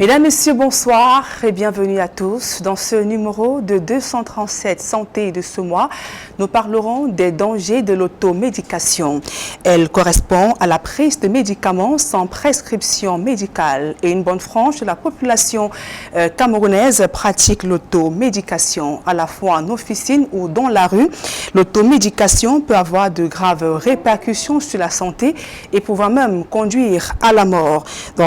Mesdames, Messieurs, bonsoir et bienvenue à tous. Dans ce numéro de 237 Santé de ce mois, nous parlerons des dangers de l'automédication. Elle correspond à la prise de médicaments sans prescription médicale et une bonne frange de la population camerounaise pratique l'automédication à la fois en officine ou dans la rue. L'automédication peut avoir de graves répercussions sur la santé et pouvoir même conduire à la mort.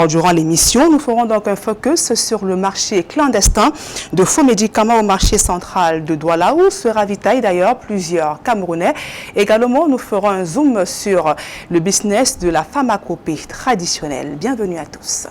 Durant l'émission, nous ferons donc un focus sur le marché clandestin de faux médicaments au marché central de Douala où se ravitaillent d'ailleurs plusieurs Camerounais. Également, nous ferons un zoom sur le business de la pharmacopée traditionnelle. Bienvenue à tous.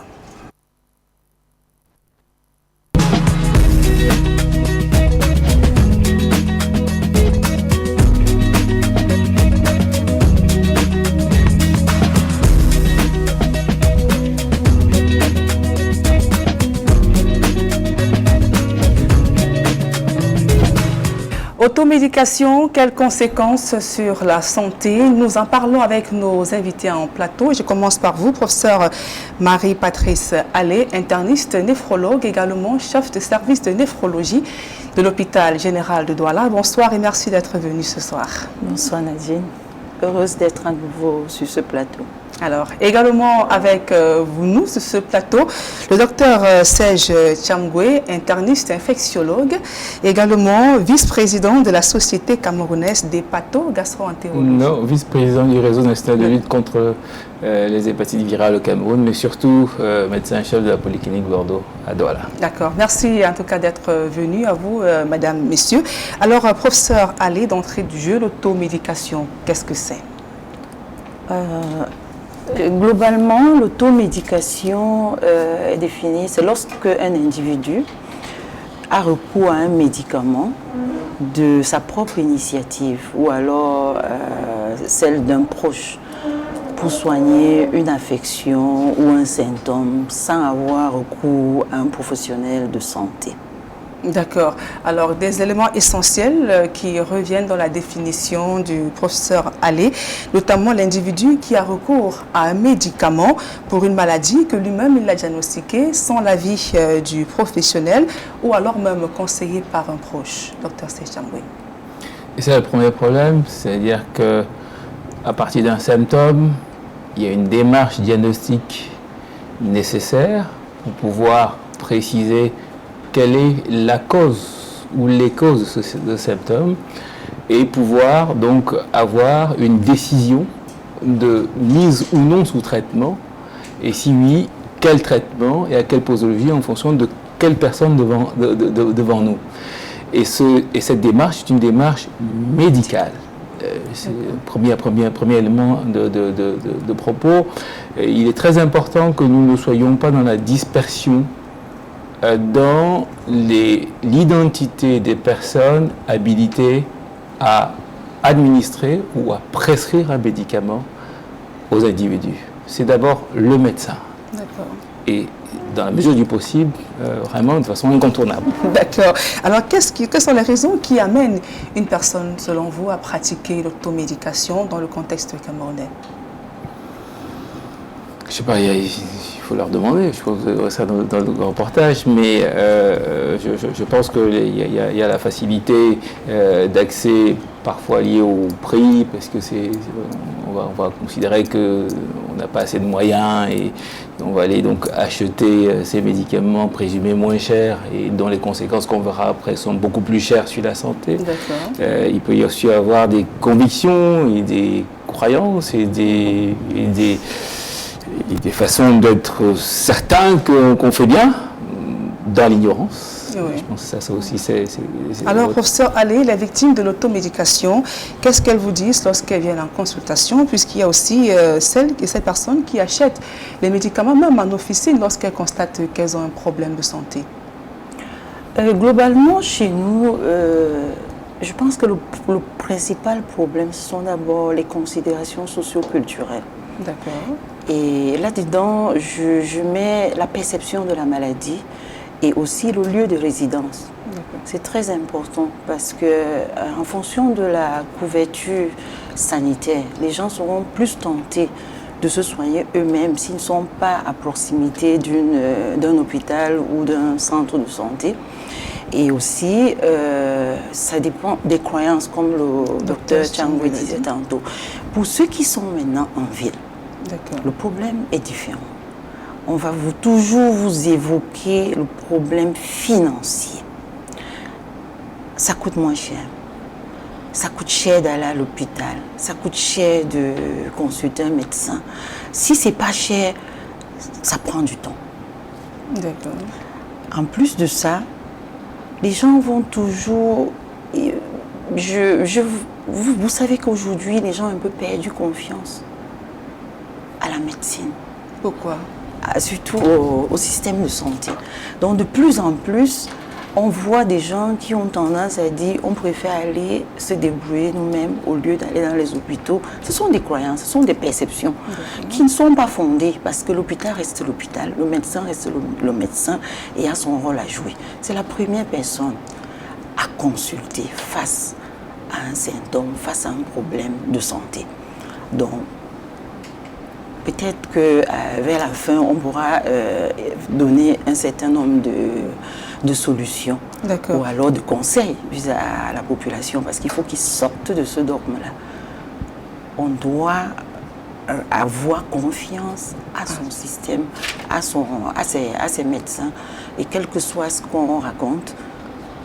Automédication, quelles conséquences sur la santé? Nous en parlons avec nos invités en plateau. Je commence par vous, professeur Marie-Patrice Allé, interniste, néphrologue, également chef de service de néphrologie de l'hôpital général de Douala. Bonsoir et merci d'être venu ce soir. Bonsoir Nadine, heureuse d'être à nouveau sur ce plateau. Alors, également avec nous sur ce plateau, le docteur Serge Tchamboué, interniste infectiologue, également vice-président de la Société camerounaise d'hépato-gastro-entérologie. Non, vice-président du réseau national de lutte contre les hépatites virales au Cameroun, mais surtout médecin-chef de la Polyclinique Bordeaux à Douala. D'accord, merci en tout cas d'être venu à vous, madame, messieurs. Alors, professeur Allé, d'entrée du jeu, l'automédication, qu'est-ce que c'est? Globalement, l'automédication est définie, c'est lorsque un individu a recours à un médicament de sa propre initiative ou alors celle d'un proche pour soigner une affection ou un symptôme sans avoir recours à un professionnel de santé. D'accord. Alors, des éléments essentiels qui reviennent dans la définition du professeur Allé, notamment l'individu qui a recours à un médicament pour une maladie que lui-même il a diagnostiquée sans l'avis du professionnel ou alors même conseillé par un proche. Docteur Sechamboué. Et c'est le premier problème, c'est-à-dire que à partir d'un symptôme, il y a une démarche diagnostique nécessaire pour pouvoir préciser quelle est la cause ou les causes de ce symptôme et pouvoir donc avoir une décision de mise ou non sous traitement et si oui, quel traitement et à quelle posologie en fonction de quelle personne devant nous. Et cette démarche est une démarche médicale. C'est le premier élément de propos. Il est très important que nous ne soyons pas dans la dispersion dans l'identité des personnes habilitées à administrer ou à prescrire un médicament aux individus. C'est d'abord le médecin. D'accord. Et dans la mesure du possible, vraiment de façon incontournable. D'accord. Alors, quelles sont les raisons qui amènent une personne, selon vous, à pratiquer l'automédication dans le contexte camerounais? Je ne sais pas, il faut leur demander, je pense que vous verrez ça dans le reportage, mais je pense qu'il y a la facilité d'accès parfois liée au prix, parce que on va considérer qu'on n'a pas assez de moyens et on va aller donc acheter ces médicaments présumés moins chers et dont les conséquences qu'on verra après sont beaucoup plus chères sur la santé. Il peut y aussi avoir des convictions et des croyances et des façons d'être certain qu'on fait bien dans l'ignorance. Oui. Je pense que ça aussi, c'est Alors, professeur Allé, la victime de l'automédication, qu'est-ce qu'elles vous disent lorsqu'elles viennent en consultation, puisqu'il y a aussi ces personnes qui achètent les médicaments, même en officine, lorsqu'elles constatent qu'elles ont un problème de santé? Globalement, chez nous, je pense que le principal problème, ce sont d'abord les considérations socio-culturelles. D'accord. Et là-dedans, je mets la perception de la maladie et aussi le lieu de résidence. C'est très important parce que en fonction de la couverture sanitaire, les gens seront plus tentés de se soigner eux-mêmes s'ils ne sont pas à proximité d'un hôpital ou d'un centre de santé. Et aussi, ça dépend des croyances, comme le docteur Changwe disait tantôt. Pour ceux qui sont maintenant en ville, le problème est différent. On va toujours vous évoquer le problème financier. Ça coûte moins cher. Ça coûte cher d'aller à l'hôpital. Ça coûte cher de consulter un médecin. Si c'est pas cher, ça prend du temps. D'accord. En plus de ça, les gens vont toujours... Vous savez qu'aujourd'hui, les gens ont un peu perdu confiance à la médecine. Pourquoi? Surtout au système de santé. Donc de plus en plus, on voit des gens qui ont tendance à dire on préfère aller se débrouiller nous-mêmes au lieu d'aller dans les hôpitaux. Ce sont des croyances, ce sont des perceptions qui ne sont pas fondées parce que l'hôpital reste l'hôpital, le médecin reste le médecin et a son rôle à jouer. C'est la première personne à consulter face à un symptôme, face à un problème de santé. Donc, peut-être que vers la fin, on pourra donner un certain nombre de solutions ou alors de conseils à la population parce qu'il faut qu'ils sortent de ce dogme-là. On doit avoir confiance à son système, à ses médecins et quel que soit ce qu'on raconte,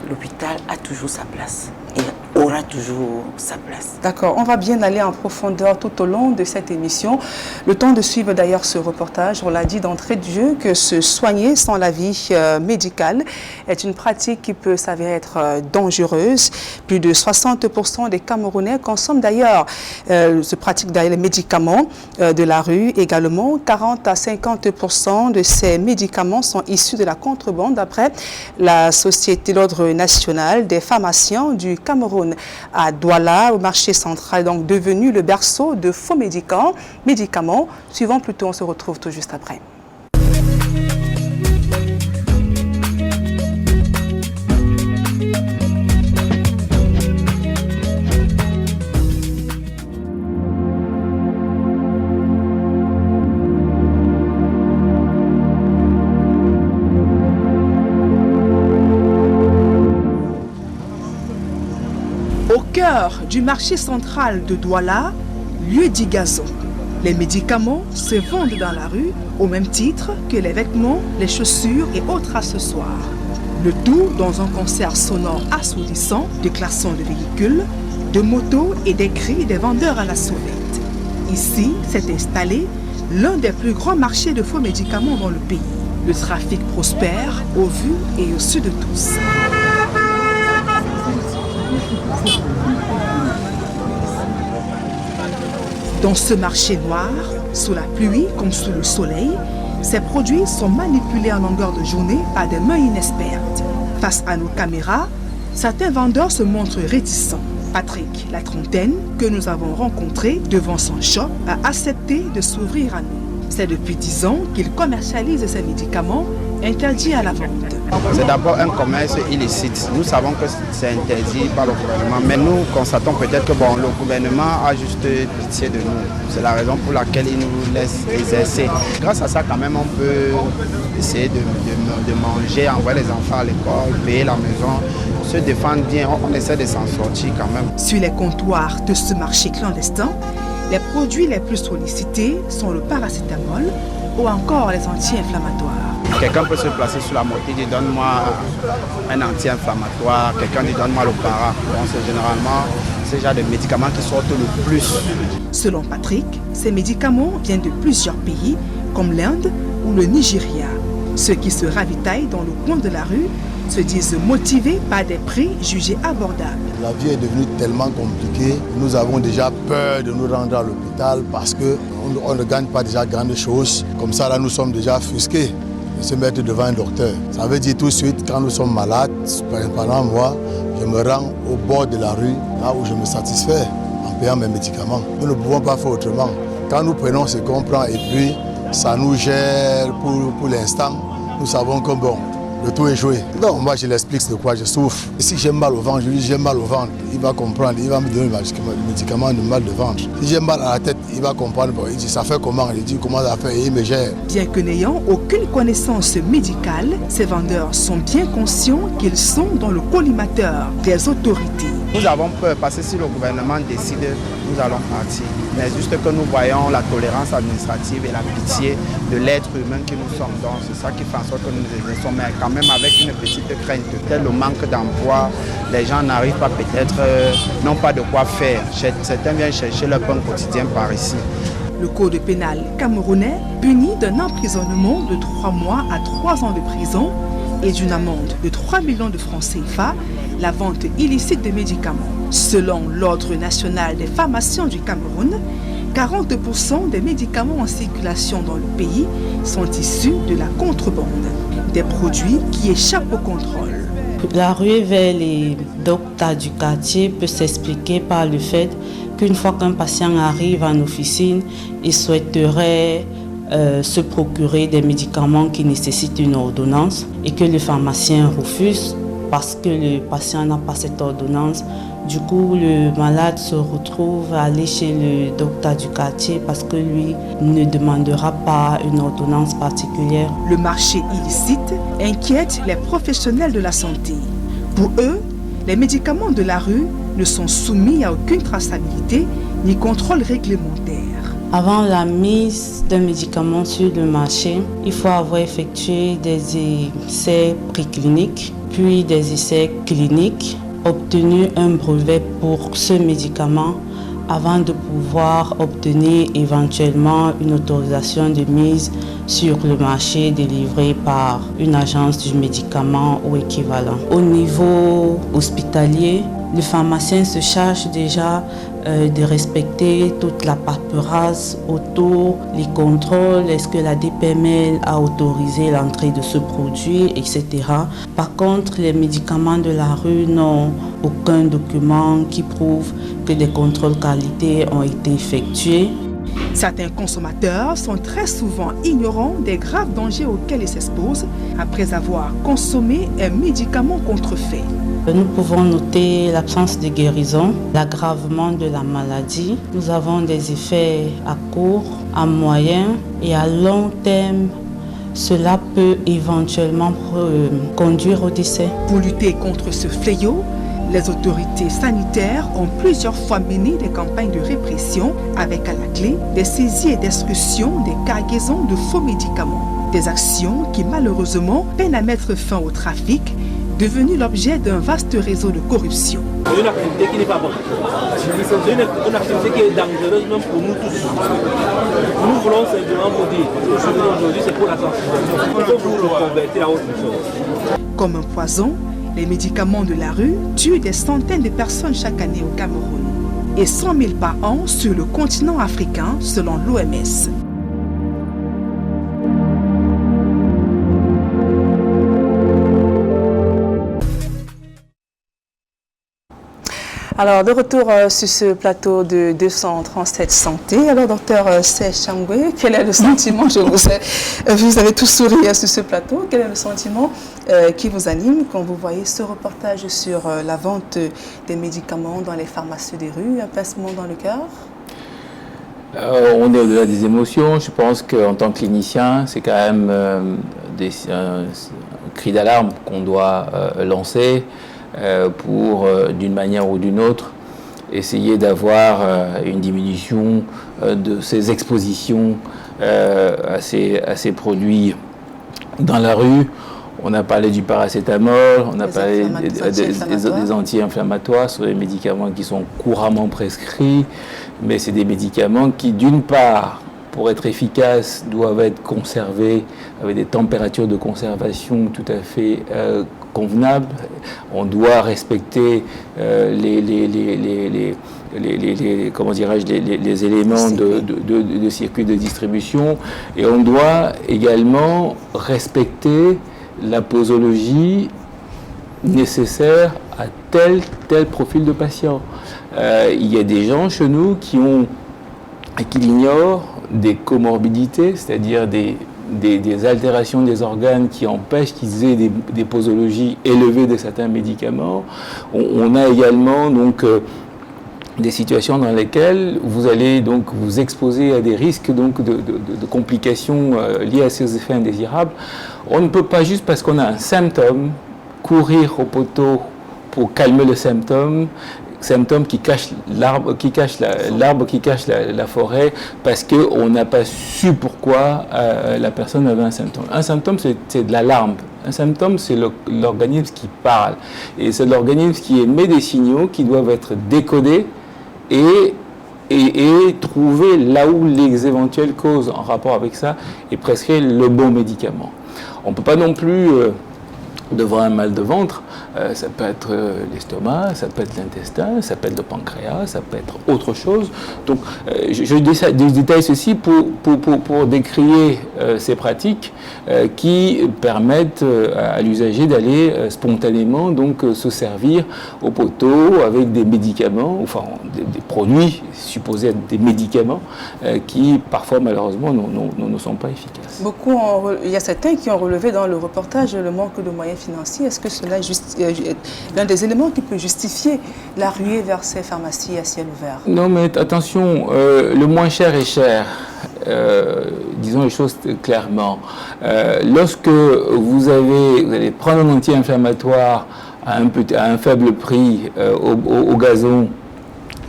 l'hôpital a toujours sa place et aura toujours sa place. D'accord, on va bien aller en profondeur tout au long de cette émission. Le temps de suivre d'ailleurs ce reportage, on l'a dit d'entrée de jeu que se soigner sans l'avis médical est une pratique qui peut s'avérer être dangereuse. Plus de 60% des Camerounais consomment d'ailleurs, pratiquent d'ailleurs les médicaments de la rue. Également, 40 à 50% de ces médicaments sont issus de la contrebande d'après la Société de l'Ordre national des pharmaciens du Cameroun. À Douala, au marché central, donc devenu le berceau de faux médicaments. Suivant plutôt, on se retrouve tout juste après. Au cœur du marché central de Douala, lieu dit gazon. Les médicaments se vendent dans la rue au même titre que les vêtements, les chaussures et autres accessoires. Le tout dans un concert sonore assourdissant de klaxons de véhicules, de motos et des cris des vendeurs à la sauvette. Ici s'est installé l'un des plus grands marchés de faux médicaments dans le pays. Le trafic prospère au vu et au su de tous. Dans ce marché noir, sous la pluie comme sous le soleil, ces produits sont manipulés en longueur de journée par des mains inexpertes. Face à nos caméras, certains vendeurs se montrent réticents. Patrick, la trentaine, que nous avons rencontré devant son shop, a accepté de s'ouvrir à nous. C'est depuis 10 ans qu'il commercialise ces médicaments interdits à la vente. C'est d'abord un commerce illicite. Nous savons que c'est interdit par le gouvernement, mais nous constatons peut-être que le gouvernement a juste pitié de nous. C'est la raison pour laquelle il nous laisse exercer. Grâce à ça, quand même, on peut essayer de manger, envoyer les enfants à l'école, payer la maison, se défendre bien. On essaie de s'en sortir quand même. Sur les comptoirs de ce marché clandestin, les produits les plus sollicités sont le paracétamol ou encore les anti-inflammatoires. Quelqu'un peut se placer sur la moto et dire donne-moi un anti-inflammatoire, quelqu'un dit donne-moi le para. Donc c'est généralement ce genre de médicaments qui sortent le plus. Selon Patrick, ces médicaments viennent de plusieurs pays comme l'Inde ou le Nigeria. Ceux qui se ravitaillent dans le coin de la rue se disent motivés par des prix jugés abordables. La vie est devenue tellement compliquée, nous avons déjà peur de nous rendre à l'hôpital parce qu'on ne gagne pas déjà grandes choses. Comme ça, là, nous sommes déjà offusqués de se mettre devant un docteur. Ça veut dire tout de suite, quand nous sommes malades, pendant moi, je me rends au bord de la rue, là où je me satisfais en payant mes médicaments. Nous ne pouvons pas faire autrement. Quand nous prenons ce qu'on prend et puis ça nous gère pour l'instant, nous savons que le tout est joué. Non, moi je l'explique de quoi je souffre. Et si j'ai mal au ventre, je lui dis j'ai mal au ventre. Il va comprendre, il va me donner le médicament de mal de ventre. Si j'ai mal à la tête, il va comprendre. Bon, il dit ça fait comment? Il dit comment ça fait et il me gère. Bien que n'ayant aucune connaissance médicale, ces vendeurs sont bien conscients qu'ils sont dans le collimateur des autorités. Nous avons peur parce que si le gouvernement décide, nous allons partir. Mais juste que nous voyons la tolérance administrative et la pitié de l'être humain que nous sommes. Donc c'est ça qui fait en sorte que nous exerçons, mais quand même avec une petite crainte. Peut-être le manque d'emploi, les gens n'arrivent pas peut-être, n'ont pas de quoi faire. Certains viennent chercher leur pain quotidien par ici. Le code pénal camerounais punit d'un emprisonnement de 3 mois à 3 ans de prison et d'une amende de 3 millions de francs CFA la vente illicite de médicaments. Selon l'Ordre national des pharmaciens du Cameroun, 40% des médicaments en circulation dans le pays sont issus de la contrebande, des produits qui échappent au contrôle. La ruée vers les docteurs du quartier peut s'expliquer par le fait qu'une fois qu'un patient arrive en officine, il souhaiterait se procurer des médicaments qui nécessitent une ordonnance et que le pharmacien refuse parce que le patient n'a pas cette ordonnance. Du coup, le malade se retrouve à aller chez le docteur du quartier parce que lui ne demandera pas une ordonnance particulière. Le marché illicite inquiète les professionnels de la santé. Pour eux, les médicaments de la rue ne sont soumis à aucune traçabilité ni contrôle réglementaire. Avant la mise d'un médicament sur le marché, il faut avoir effectué des essais précliniques, puis des essais cliniques, obtenu un brevet pour ce médicament avant de pouvoir obtenir éventuellement une autorisation de mise sur le marché délivrée par une agence du médicament ou équivalent. Au niveau hospitalier, le pharmacien se charge déjà de respecter toute la paperasse autour, les contrôles, est-ce que la DPML a autorisé l'entrée de ce produit, etc. Par contre, les médicaments de la rue n'ont aucun document qui prouve que des contrôles qualité ont été effectués. Certains consommateurs sont très souvent ignorants des graves dangers auxquels ils s'exposent après avoir consommé un médicament contrefait. Nous pouvons noter l'absence de guérison, l'aggravement de la maladie. Nous avons des effets à court, à moyen et à long terme. Cela peut éventuellement conduire au décès. Pour lutter contre ce fléau, les autorités sanitaires ont plusieurs fois mené des campagnes de répression avec à la clé des saisies et destructions des cargaisons de faux médicaments. Des actions qui malheureusement peinent à mettre fin au trafic, devenu l'objet d'un vaste réseau de corruption. C'est une activité qui n'est pas bonne. C'est une activité qui est dangereuse même pour nous tous. Nous voulons simplement vous dire, aujourd'hui c'est pour la sensibilisation. Il faut vous le convertir à autre chose. Comme un poison, les médicaments de la rue tuent des centaines de personnes chaque année au Cameroun et 100 000 par an sur le continent africain selon l'OMS. Alors, de retour sur ce plateau de 237 Santé. Alors, docteur Serge Changwe, quel est le sentiment, vous avez tous souri sur ce plateau, quel est le sentiment qui vous anime quand vous voyez ce reportage sur la vente des médicaments dans les pharmacies des rues, un pincement dans le cœur? On est au-delà des émotions. Je pense qu'en tant que clinicien, c'est quand même un cri d'alarme qu'on doit lancer. Pour, d'une manière ou d'une autre, essayer d'avoir une diminution de ces expositions à ces produits dans la rue. On a parlé du paracétamol, on a parlé des anti-inflammatoires, sur les médicaments qui sont couramment prescrits, mais c'est des médicaments qui, d'une part, pour être efficaces, doivent être conservés avec des températures de conservation tout à fait convenables. On doit respecter les éléments de circuit de distribution, et on doit également respecter la posologie nécessaire à tel profil de patient. Il y a des gens chez nous qui l'ignorent, des comorbidités, c'est-à-dire des des altérations des organes qui empêchent qu'ils aient des posologies élevées de certains médicaments. On a également donc des situations dans lesquelles vous allez donc vous exposer à des risques donc de complications liées à ces effets indésirables. On ne peut pas juste parce qu'on a un symptôme courir au poteau pour calmer le symptôme qui cache l'arbre, qui cache la forêt, parce qu'on n'a pas su pourquoi la personne avait un symptôme. Un symptôme, c'est de l'alarme. Un symptôme, c'est l'organisme qui parle. Et c'est l'organisme qui émet des signaux qui doivent être décodés et trouver là où les éventuelles causes en rapport avec ça et prescrire le bon médicament. On ne peut pas non plus, devant un mal de ventre, ça peut être l'estomac, ça peut être l'intestin, ça peut être le pancréas, ça peut être autre chose. Donc je détaille ceci pour décrier ces pratiques qui permettent à l'usager d'aller spontanément donc se servir au poteau avec des médicaments, enfin des produits supposés être des médicaments qui parfois malheureusement ne sont pas efficaces. Il y a certains qui ont relevé dans le reportage le manque de moyens financiers. Est-ce que cela est l'un des éléments qui peut justifier la ruée vers ces pharmacies à ciel ouvert? Non, mais attention, le moins cher est cher. Disons les choses clairement. Lorsque vous allez prendre un anti-inflammatoire à un faible prix au gazon,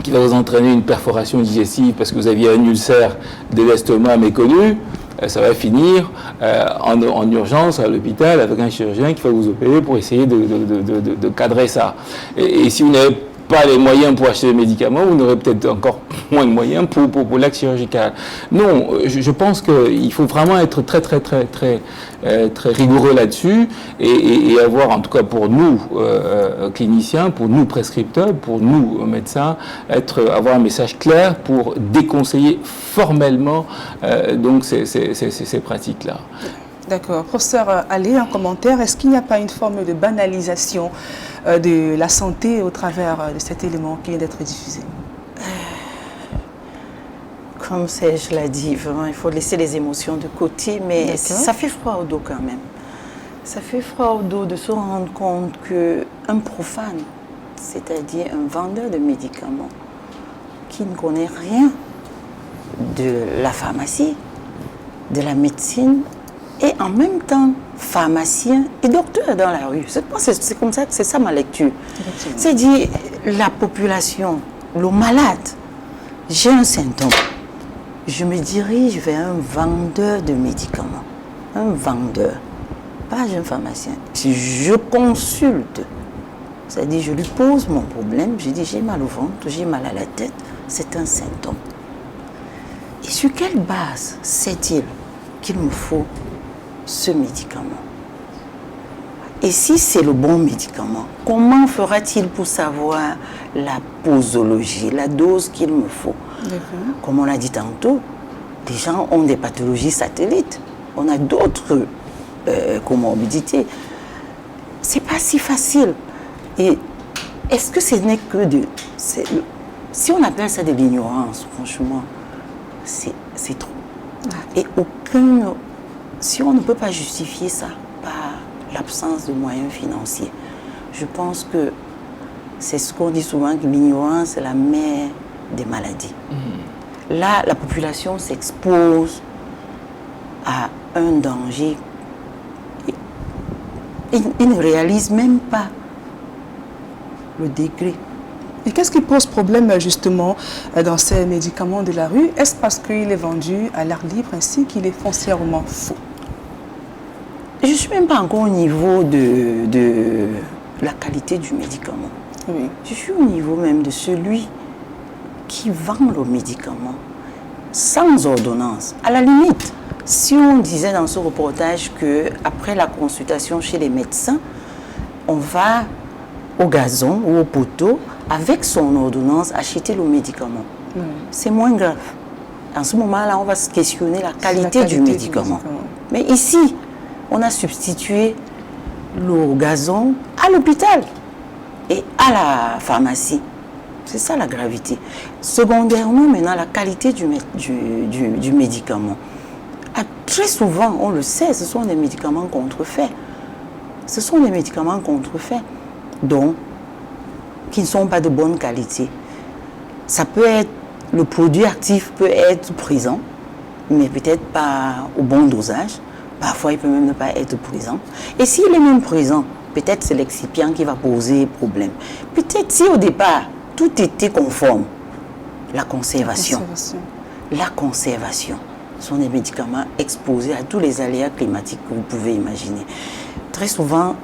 qui va vous entraîner une perforation digestive parce que vous aviez un ulcère de l'estomac méconnu, ça va finir en urgence à l'hôpital avec un chirurgien qui va vous opérer pour essayer de cadrer ça. Et si vous n'avez pas les moyens pour acheter des médicaments, vous n'aurez peut-être encore moins de moyens pour l'acte chirurgical. Non, je pense qu'il faut vraiment être très rigoureux là-dessus et avoir, en tout cas pour nous cliniciens, pour nous prescripteurs, pour nous médecins, avoir un message clair pour déconseiller formellement donc ces pratiques-là. D'accord. Professeur Ali, un commentaire, est-ce qu'il n'y a pas une forme de banalisation de la santé au travers de cet élément qui vient d'être diffusé? Comme Serge l'a dit, vraiment, il faut laisser les émotions de côté, mais ça fait froid au dos quand même. Ça fait froid au dos de se rendre compte qu'un profane, c'est-à-dire un vendeur de médicaments, qui ne connaît rien de la pharmacie, de la médecine, et en même temps pharmacien et docteur dans la rue. C'est comme ça que c'est ça ma lecture. C'est-à-dire la population, le malade, j'ai un symptôme, je me dirige vers un vendeur de médicaments, un vendeur, pas un pharmacien. Si je consulte, c'est-à-dire je lui pose mon problème, je dis j'ai mal au ventre, j'ai mal à la tête, c'est un symptôme. Et sur quelle base sait-il qu'il me faut ce médicament? Et si c'est le bon médicament, comment fera-t-il pour savoir la posologie, la dose qu'il me faut? Comme on l'a dit tantôt, les gens ont des pathologies satellites. On a d'autres comorbidités. C'est pas si facile. Et est-ce que ce n'est que si on appelle ça de l'ignorance, franchement, c'est trop. Et si on ne peut pas justifier ça par l'absence de moyens financiers, je pense que c'est ce qu'on dit souvent, que l'ignorance est la mère des maladies. Là, la population s'expose à un danger. Ils ne réalisent même pas le degré. Et qu'est-ce qui pose problème justement dans ces médicaments de la rue? Est-ce parce qu'il est vendu à l'air libre ainsi qu'il est foncièrement faux? Je ne suis même pas encore au niveau de la qualité du médicament. Oui. Je suis au niveau même de celui qui vend le médicament sans ordonnance. À la limite, si on disait dans ce reportage qu'après la consultation chez les médecins, on va au gazon ou au poteau avec son ordonnance acheter le médicament, c'est moins grave. En ce moment-là, on va se questionner la qualité du médicament. Mais ici, on a substitué le gazon à l'hôpital et à la pharmacie. C'est ça la gravité. Secondairement, maintenant, la qualité du médicament. Très souvent, on le sait, ce sont des médicaments contrefaits. Ce sont des médicaments contrefaits, donc, qui ne sont pas de bonne qualité. Ça peut être, le produit actif peut être présent, mais peut-être pas au bon dosage. Parfois, il peut même ne pas être présent. Et s'il est même présent, peut-être c'est l'excipient qui va poser problème. Peut-être si au départ, tout était conforme, la conservation. La conservation sont des médicaments exposés à tous les aléas climatiques que vous pouvez imaginer. Très souvent,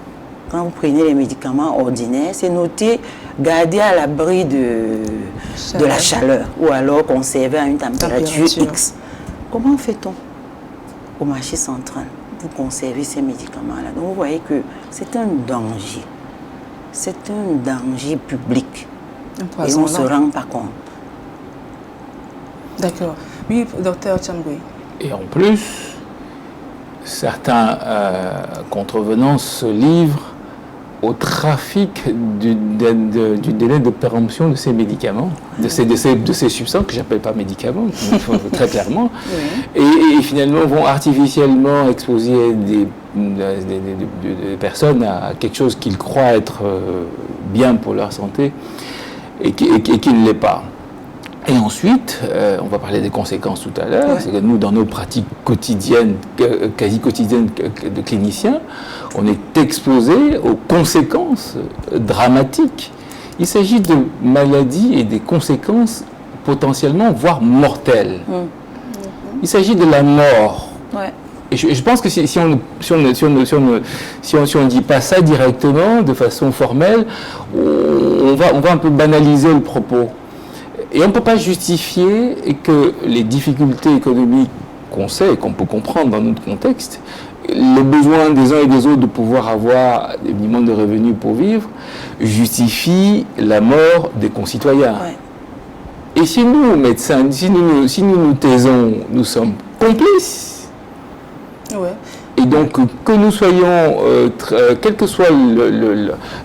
quand vous prenez les médicaments ordinaires, c'est noté garder à l'abri de la chaleur ou alors conserver à une température X. Comment fait-on au marché central pour conserver ces médicaments-là? Donc vous voyez que c'est un danger. C'est un danger public. Et on ne se rend pas compte. D'accord. Oui, docteur Tchamboué. Et en plus, certains contrevenants se livrent au trafic du délai de péremption de ces médicaments, de ces substances que je n'appelle pas médicaments, très clairement, et finalement vont artificiellement exposer des personnes à quelque chose qu'ils croient être bien pour leur santé et qui ne l'est pas. Et ensuite, on va parler des conséquences tout à l'heure, c'est que nous, dans nos pratiques quotidiennes, quasi quotidiennes de cliniciens, on est exposé aux conséquences dramatiques. Il s'agit de maladies et des conséquences potentiellement, voire mortelles. Il s'agit de la mort. Et je pense que si on ne dit pas ça directement, de façon formelle, on va un peu banaliser le propos. Et on ne peut pas justifier que les difficultés économiques qu'on sait et qu'on peut comprendre dans notre contexte, les besoins des uns et des autres de pouvoir avoir des minimums de revenus pour vivre, justifient la mort des concitoyens. Et si nous, médecins, si nous nous taisons, nous sommes complices. Et donc, que nous soyons, quel que soit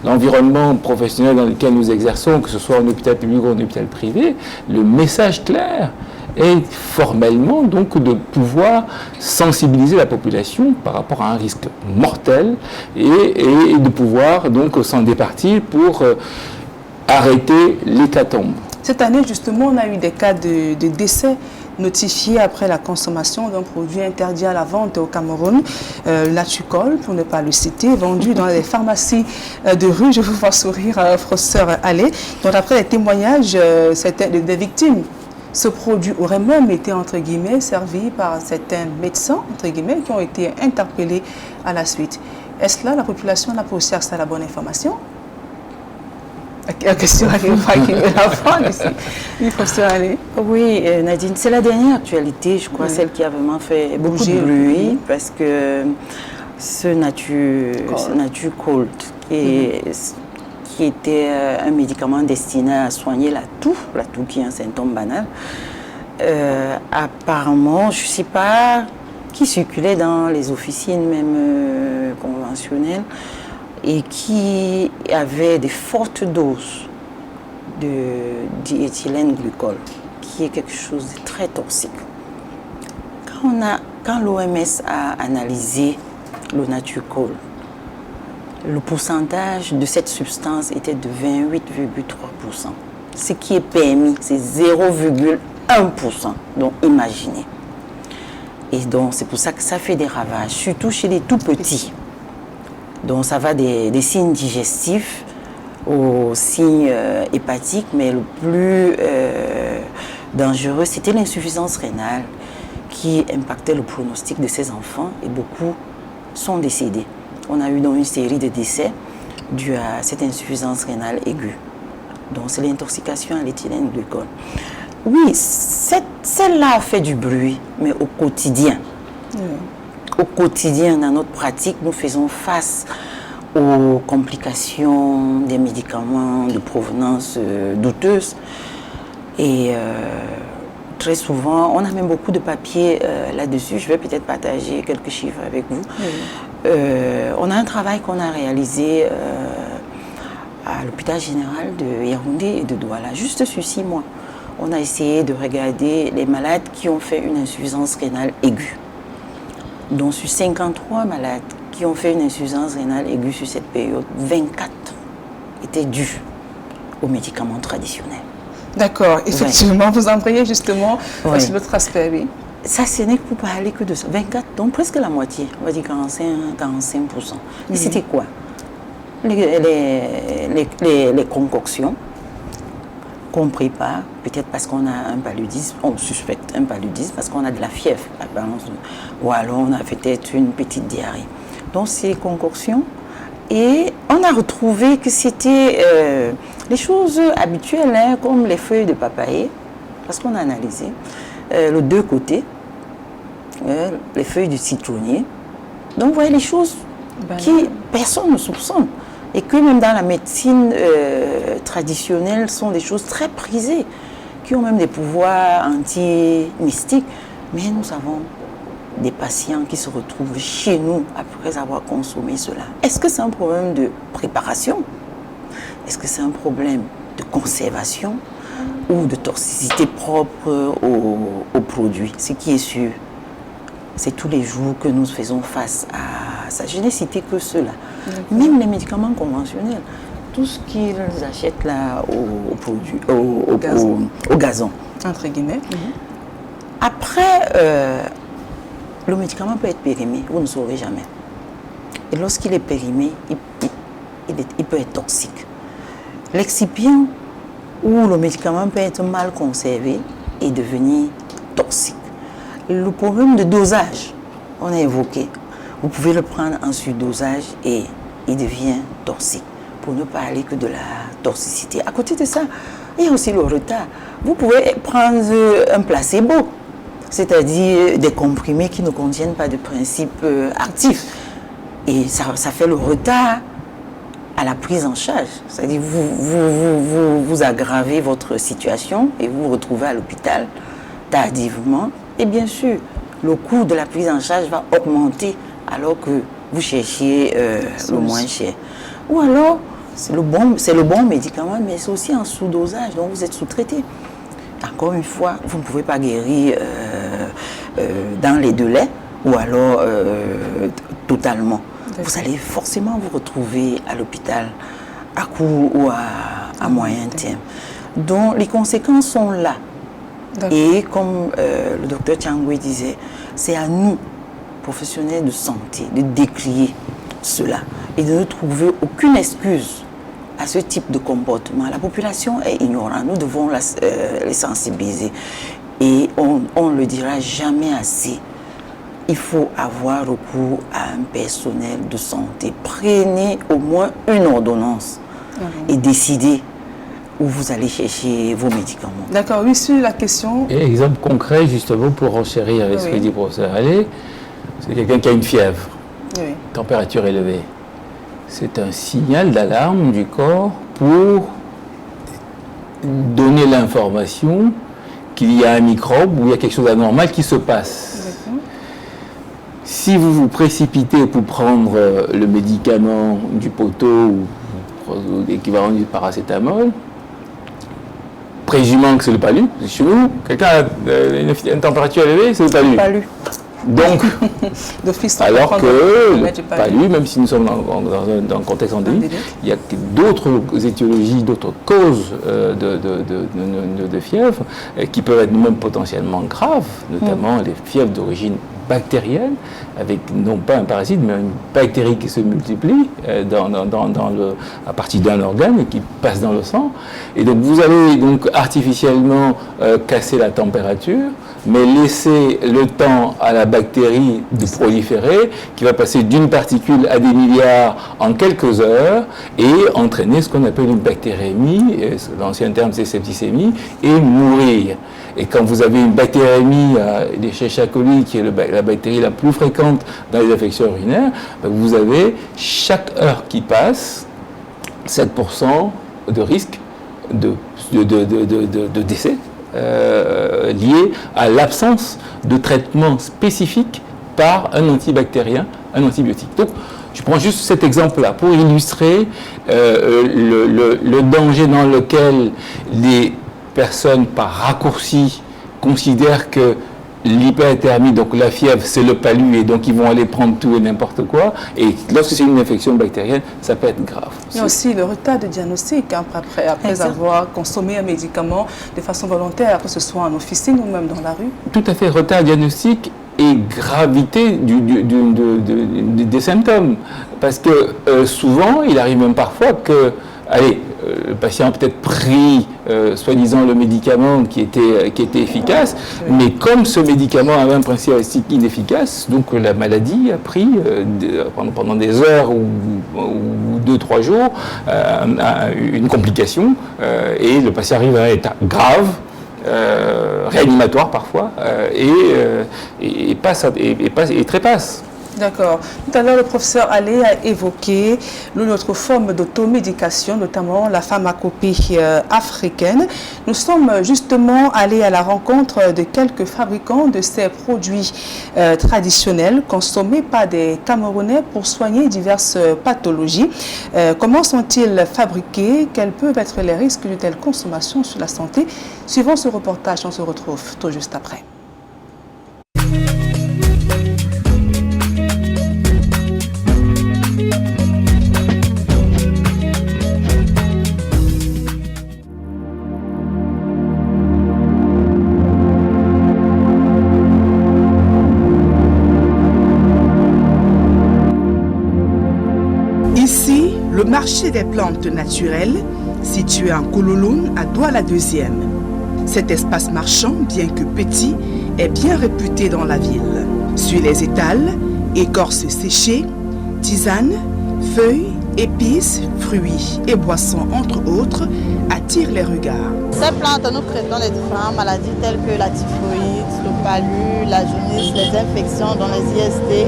l'environnement professionnel dans lequel nous exerçons, que ce soit en hôpital public ou en hôpital privé, le message clair est formellement donc de pouvoir sensibiliser la population par rapport à un risque mortel et de pouvoir donc s'en départir pour arrêter l'hécatombe. Cette année, justement, on a eu des cas de décès notifiés après la consommation d'un produit interdit à la vente au Cameroun, Natucol, pour ne pas le citer, vendu dans les pharmacies de rue. Je vous vois sourire, professeur Allais. Donc, après les témoignages des victimes, ce produit aurait même été, entre guillemets, servi par certains médecins, entre guillemets, qui ont été interpellés à la suite. Est-ce là la population n'a pas aussi accès à la bonne information? La question qui veut la prendre ici. Il faut se aller. Oui, Nadine, c'est la dernière actualité, je crois, celle qui a vraiment fait beaucoup de bruit, parce que ce Natucold, qui était un médicament destiné à soigner la toux qui est un symptôme banal, apparemment, je ne sais pas, qui circulait dans les officines même conventionnelles, et qui avait des fortes doses de diéthylène glycol, qui est quelque chose de très toxique. Quand l'OMS a analysé le Natucol, le pourcentage de cette substance était de 28,3%. Ce qui est permis, c'est 0,1%. Donc imaginez. Et donc c'est pour ça que ça fait des ravages, surtout chez les tout petits. Donc ça va des signes digestifs aux signes hépatiques, mais le plus dangereux, c'était l'insuffisance rénale qui impactait le pronostic de ces enfants, et beaucoup sont décédés. On a eu donc une série de décès dus à cette insuffisance rénale aiguë. Donc c'est l'intoxication à l'éthylène glycol. Oui, celle-là a fait du bruit, mais au quotidien. Au quotidien, dans notre pratique, nous faisons face aux complications des médicaments de provenance douteuse. Et très souvent, on a même beaucoup de papiers là-dessus. Je vais peut-être partager quelques chiffres avec vous. On a un travail qu'on a réalisé à l'hôpital général de Yaoundé et de Douala, juste sur 6 mois. On a essayé de regarder les malades qui ont fait une insuffisance rénale aiguë. Donc sur 53 malades qui ont fait une insuffisance rénale aiguë sur cette période, 24 étaient dus aux médicaments traditionnels. D'accord, effectivement, vous embrayez justement sur l'autre aspect, oui. Ça, ce n'est pour parler que de ça. 24, donc presque la moitié, on va dire 45%. Et c'était quoi? Les concoctions qu'on prépare, peut-être parce qu'on a un paludisme, on suspecte un paludisme, parce qu'on a de la fièvre, ou alors on a peut-être une petite diarrhée. Donc, c'est les concoctions. Et on a retrouvé que c'était les choses habituelles, hein, comme les feuilles de papayer, parce qu'on a analysé le deux côtés, les feuilles du citronnier. Donc, vous voyez les choses qui personne ne soupçonne. Et que même dans la médecine traditionnelle, sont des choses très prisées, qui ont même des pouvoirs anti-mystiques. Mais nous avons des patients qui se retrouvent chez nous après avoir consommé cela. Est-ce que c'est un problème de préparation? Est-ce que c'est un problème de conservation ou de toxicité propre au produit? Ce qui est sûr, c'est tous les jours que nous faisons face à ça. Je n'ai cité que cela. Même les médicaments conventionnels, tout ce qu'ils achètent là au gazon. Entre guillemets. Après, le médicament peut être périmé, vous ne saurez jamais. Et lorsqu'il est périmé, il peut être toxique. L'excipient où le médicament peut être mal conservé et devenir toxique. Le problème de dosage, on a évoqué. Vous pouvez le prendre en surdosage et il devient toxique. Pour ne parler que de la toxicité. À côté de ça, il y a aussi le retard. Vous pouvez prendre un placebo, c'est-à-dire des comprimés qui ne contiennent pas de principe actif. Et ça fait le retard à la prise en charge. C'est-à-dire vous aggravez votre situation et vous vous retrouvez à l'hôpital tardivement. Et bien sûr, le coût de la prise en charge va augmenter alors que vous cherchiez le moins cher. Ou alors, c'est le bon médicament, mais c'est aussi en sous-dosage, donc vous êtes sous-traité. Encore une fois, vous ne pouvez pas guérir dans les délais ou alors totalement. Vous allez forcément vous retrouver à l'hôpital à court ou à moyen terme. Donc les conséquences sont là. Et comme le docteur Tiangui disait, c'est à nous, professionnels de santé, de décrier cela et de ne trouver aucune excuse à ce type de comportement. La population est ignorante, nous devons les sensibiliser et on ne le dira jamais assez. Il faut avoir recours à un personnel de santé. Prenez au moins une ordonnance et décidez où vous allez chercher vos médicaments. D'accord, oui, sur la question... Et exemple concret, justement, pour renchérir avec ce que dit le professeur Allais, c'est quelqu'un qui a une fièvre, température élevée. C'est un signal d'alarme du corps pour donner l'information qu'il y a un microbe ou il y a quelque chose d'anormal qui se passe. Si vous vous précipitez pour prendre le médicament du poteau ou l'équivalent du paracétamol, présumant que c'est le palu, chez nous, quelqu'un a une température élevée, c'est le palu. Donc, alors que le palu, même si nous sommes dans un contexte endémique, il y a d'autres étiologies, d'autres causes de fièvre qui peuvent être même potentiellement graves, notamment les fièvres d'origine bactérienne, avec non pas un parasite, mais une bactérie qui se multiplie à partir d'un organe et qui passe dans le sang. Et donc vous allez donc artificiellement casser la température, mais laisser le temps à la bactérie de proliférer, qui va passer d'une particule à des milliards en quelques heures et entraîner ce qu'on appelle une bactérémie, l'ancien terme c'est septicémie, et mourir. Et quand vous avez une bactérémie, les Escherichia coli, qui est la bactérie la plus fréquente dans les infections urinaires, vous avez chaque heure qui passe 7% de risque de décès lié à l'absence de traitement spécifique par un antibactérien, un antibiotique. Donc, je prends juste cet exemple-là pour illustrer le danger dans lequel les personnes, par raccourci, considèrent que l'hyperthermie, donc la fièvre, c'est le palu, et donc ils vont aller prendre tout et n'importe quoi. Et lorsque c'est une infection bactérienne, ça peut être grave. Il y a aussi le retard de diagnostic après avoir consommé un médicament de façon volontaire, que ce soit en officine ou même dans la rue. Tout à fait, retard diagnostic et gravité des symptômes. Parce que souvent, il arrive même parfois que, le patient a peut-être pris, soi-disant, le médicament qui était efficace, mais comme ce médicament avait un principe actif inefficace, donc la maladie a pris, pendant des heures ou 2-3 jours, une complication, et le patient arrive à un état grave, réanimatoire parfois, et trépasse. D'accord. Tout à l'heure, le professeur Allais a évoqué une autre forme d'automédication, notamment la pharmacopée africaine. Nous sommes justement allés à la rencontre de quelques fabricants de ces produits traditionnels consommés par des Camerounais pour soigner diverses pathologies. Comment sont-ils fabriqués? Quels peuvent être les risques de telle consommation sur la santé? Suivant ce reportage, on se retrouve tout juste après. Ici, le marché des plantes naturelles, situé en Kololoun, à Douala-2e. Cet espace marchand, bien que petit, est bien réputé dans la ville. Sur les étals, écorces séchées, tisanes, feuilles, épices, fruits et boissons, entre autres, attirent les regards. Ces plantes, nous traitons les différentes maladies telles que la typhoïde, le palu, la jaunisse, les infections, dont les IST,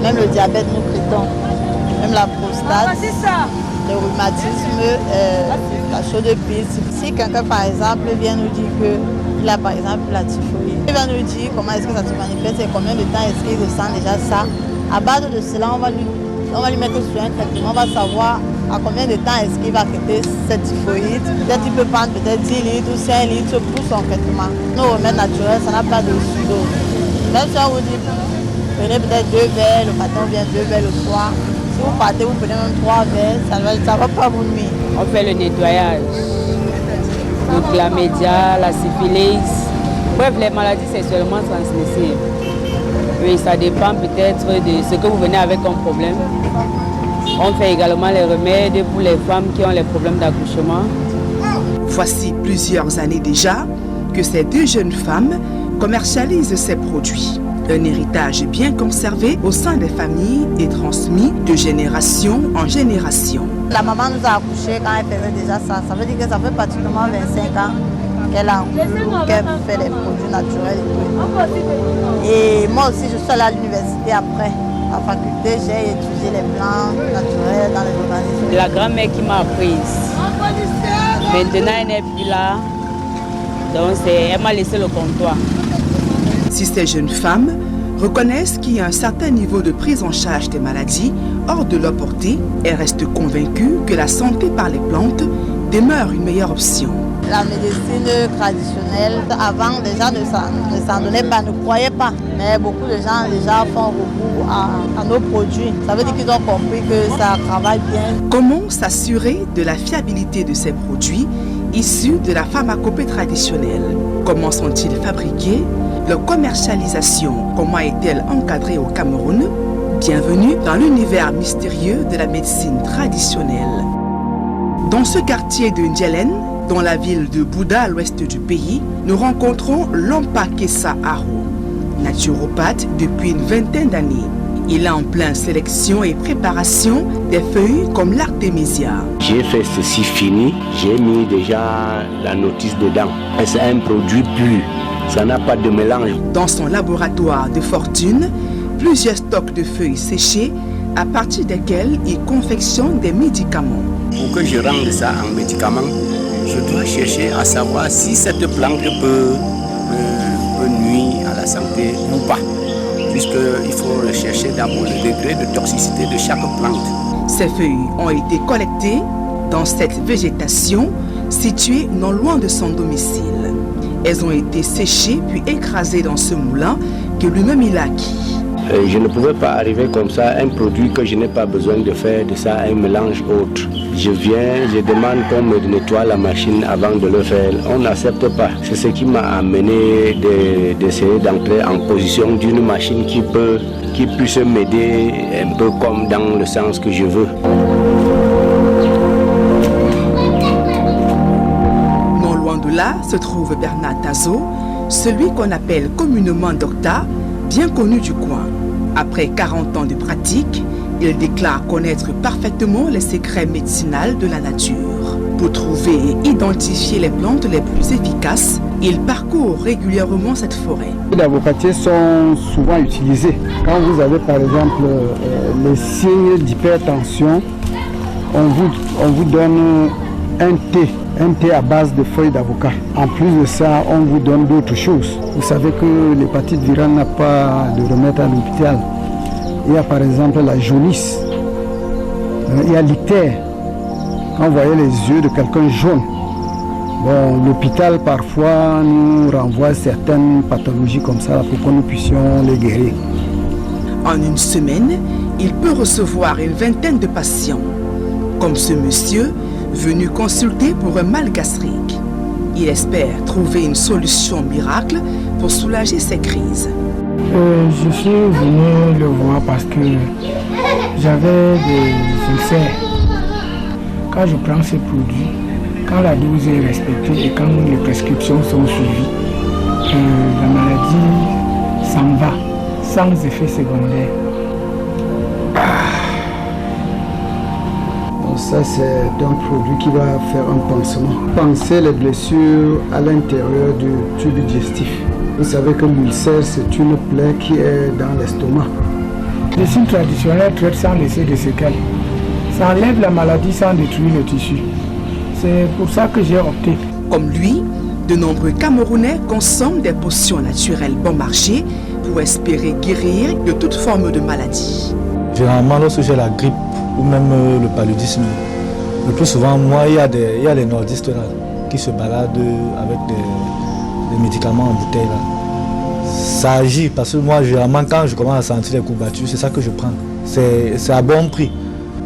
même le diabète, nous traitons. Même la prostate, le rhumatisme, la chaude-pisse. Si quelqu'un, par exemple, vient nous dire qu'il a, par exemple, la typhoïde, il va nous dire comment est-ce que ça se manifeste et combien de temps est-ce qu'il ressent déjà ça. À base de cela, on va lui mettre sur un traitement, on va savoir à combien de temps est-ce qu'il va traiter cette typhoïde. Peut-être il peut prendre peut-être 10 litres ou 5 litres pour son traitement. Nos remèdes naturels, ça n'a pas de dose. Même si on vous dit, prenez peut-être 2 verres le matin ou bien 2 verres le soir. Si vous partez, vous prenez même 3 verres, ça va pas vous nuire. On fait le nettoyage. Donc la média, la syphilis. Bref, les maladies sexuellement transmissibles. Oui, ça dépend peut-être de ce que vous venez avec comme problème. On fait également les remèdes pour les femmes qui ont les problèmes d'accouchement. Voici plusieurs années déjà que ces deux jeunes femmes commercialisent ces produits. Un héritage bien conservé au sein des familles et transmis de génération en génération. La maman nous a accouchés quand elle faisait déjà ça. Ça veut dire que ça fait pratiquement 25 ans qu'elle a qu'elle fait les produits naturels. Et moi aussi, je suis allée à l'université après. En faculté, j'ai étudié les plantes naturelles dans les organismes. La grand-mère qui m'a apprise. Maintenant, elle n'est plus là. Donc, elle m'a laissé le comptoir. Si ces jeunes femmes reconnaissent qu'il y a un certain niveau de prise en charge des maladies hors de leur portée, elles restent convaincues que la santé par les plantes demeure une meilleure option. La médecine traditionnelle, avant, les gens ne s'en donnaient pas, ne croyaient pas. Mais beaucoup de gens déjà font recours à nos produits. Ça veut dire qu'ils ont compris que ça travaille bien. Comment s'assurer de la fiabilité de ces produits issus de la pharmacopée traditionnelle? Comment sont-ils fabriqués? Leur commercialisation, comment est-elle encadrée au Cameroun? Bienvenue dans l'univers mystérieux de la médecine traditionnelle. Dans ce quartier de Ndjelen, dans la ville de Bouda à l'ouest du pays, nous rencontrons Lompa Kessa Aro, naturopathe depuis une vingtaine d'années. Il est en pleine sélection et préparation des feuilles comme l'artémisia. J'ai fait ceci fini, j'ai mis déjà la notice dedans. C'est un produit pur, ça n'a pas de mélange. Dans son laboratoire de fortune, plusieurs stocks de feuilles séchées à partir desquelles il confectionne des médicaments. Pour que je rende ça en médicament, je dois chercher à savoir si cette plante peut nuire à la santé ou pas. Puisqu'il faut rechercher d'abord le degré de toxicité de chaque plante. Ces feuilles ont été collectées dans cette végétation située non loin de son domicile. Elles ont été séchées puis écrasées dans ce moulin que lui-même il a acquis. Je ne pouvais pas arriver comme ça, un produit que je n'ai pas besoin de faire de ça un mélange autre. Je viens, je demande qu'on me nettoie la machine avant de le faire. On n'accepte pas. C'est ce qui m'a amené d'essayer d'entrer en position d'une machine qui puisse m'aider un peu comme dans le sens que je veux. Non loin de là se trouve Bernard Tazo, celui qu'on appelle communément Docta, bien connu du coin. Après 40 ans de pratique, il déclare connaître parfaitement les secrets médicinaux de la nature. Pour trouver et identifier les plantes les plus efficaces, il parcourt régulièrement cette forêt. Les avocatiers sont souvent utilisés. Quand vous avez par exemple les signes d'hypertension, on vous donne un thé à base de feuilles d'avocat. En plus de ça, on vous donne d'autres choses. Vous savez que l'hépatite virale n'a pas de remède à l'hôpital. Il y a par exemple la jaunisse, il y a l'ictère. Quand vous voyez les yeux de quelqu'un jaune, bon, l'hôpital parfois nous renvoie certaines pathologies comme ça pour que nous puissions les guérir. En une semaine, il peut recevoir une vingtaine de patients, comme ce monsieur venu consulter pour un mal gastrique. Il espère trouver une solution miracle pour soulager ses crises. Je suis venu le voir parce que j'avais des ulcères. Quand je prends ces produits, quand la dose est respectée et quand les prescriptions sont suivies, la maladie s'en va sans effet secondaire. Ça, c'est un produit qui va faire un pansement. Panser les blessures à l'intérieur du tube digestif. Vous savez que l'ulcère, c'est une plaie qui est dans l'estomac. La médecine traditionnelle traite sans laisser de séquelles. Ça enlève la maladie sans détruire le tissu. C'est pour ça que j'ai opté. Comme lui, de nombreux Camerounais consomment des potions naturelles bon marché pour espérer guérir de toute forme de maladie. Généralement, lorsque j'ai la grippe ou même le paludisme, le plus souvent, moi, il y a les nordistes là, qui se baladent avec des médicaments en bouteille. Là. Ça agit parce que moi, généralement, quand je commence à sentir les courbatures, c'est ça que je prends. C'est à bon prix.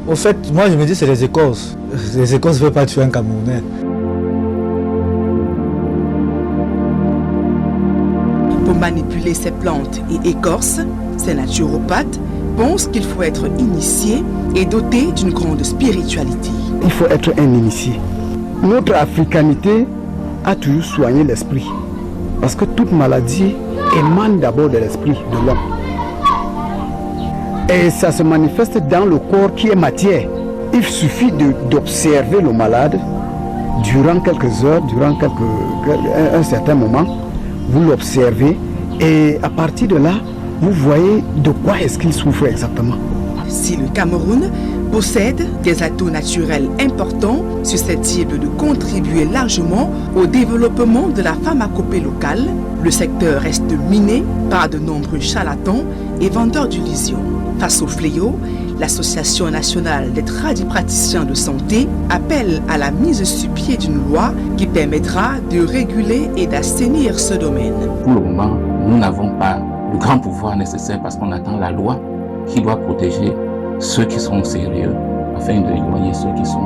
Au fait, moi, je me dis c'est les écorces. Les écorces ne veulent pas tuer un Camerounais. Pour manipuler ces plantes et écorces, ces naturopathes pensent qu'il faut être initié et doté d'une grande spiritualité. Il faut être un initié. Notre africanité a toujours soigné l'esprit. Parce que toute maladie émane d'abord de l'esprit de l'homme. Et ça se manifeste dans le corps qui est matière. Il suffit d'observer le malade durant quelques heures, durant un certain moment. Vous l'observez et à partir de là, vous voyez de quoi est-ce qu'il souffre exactement. Si le Cameroun possède des atouts naturels importants susceptibles de contribuer largement au développement de la pharmacopée locale, le secteur reste miné par de nombreux charlatans et vendeurs d'illusions. Face au fléau, l'Association nationale des tradipraticiens de santé appelle à la mise sur pied d'une loi qui permettra de réguler et d'assainir ce domaine. Pour le moment, nous n'avons pas le grand pouvoir nécessaire parce qu'on attend la loi qui doit protéger ceux qui sont sérieux afin d'éloigner ceux qui sont...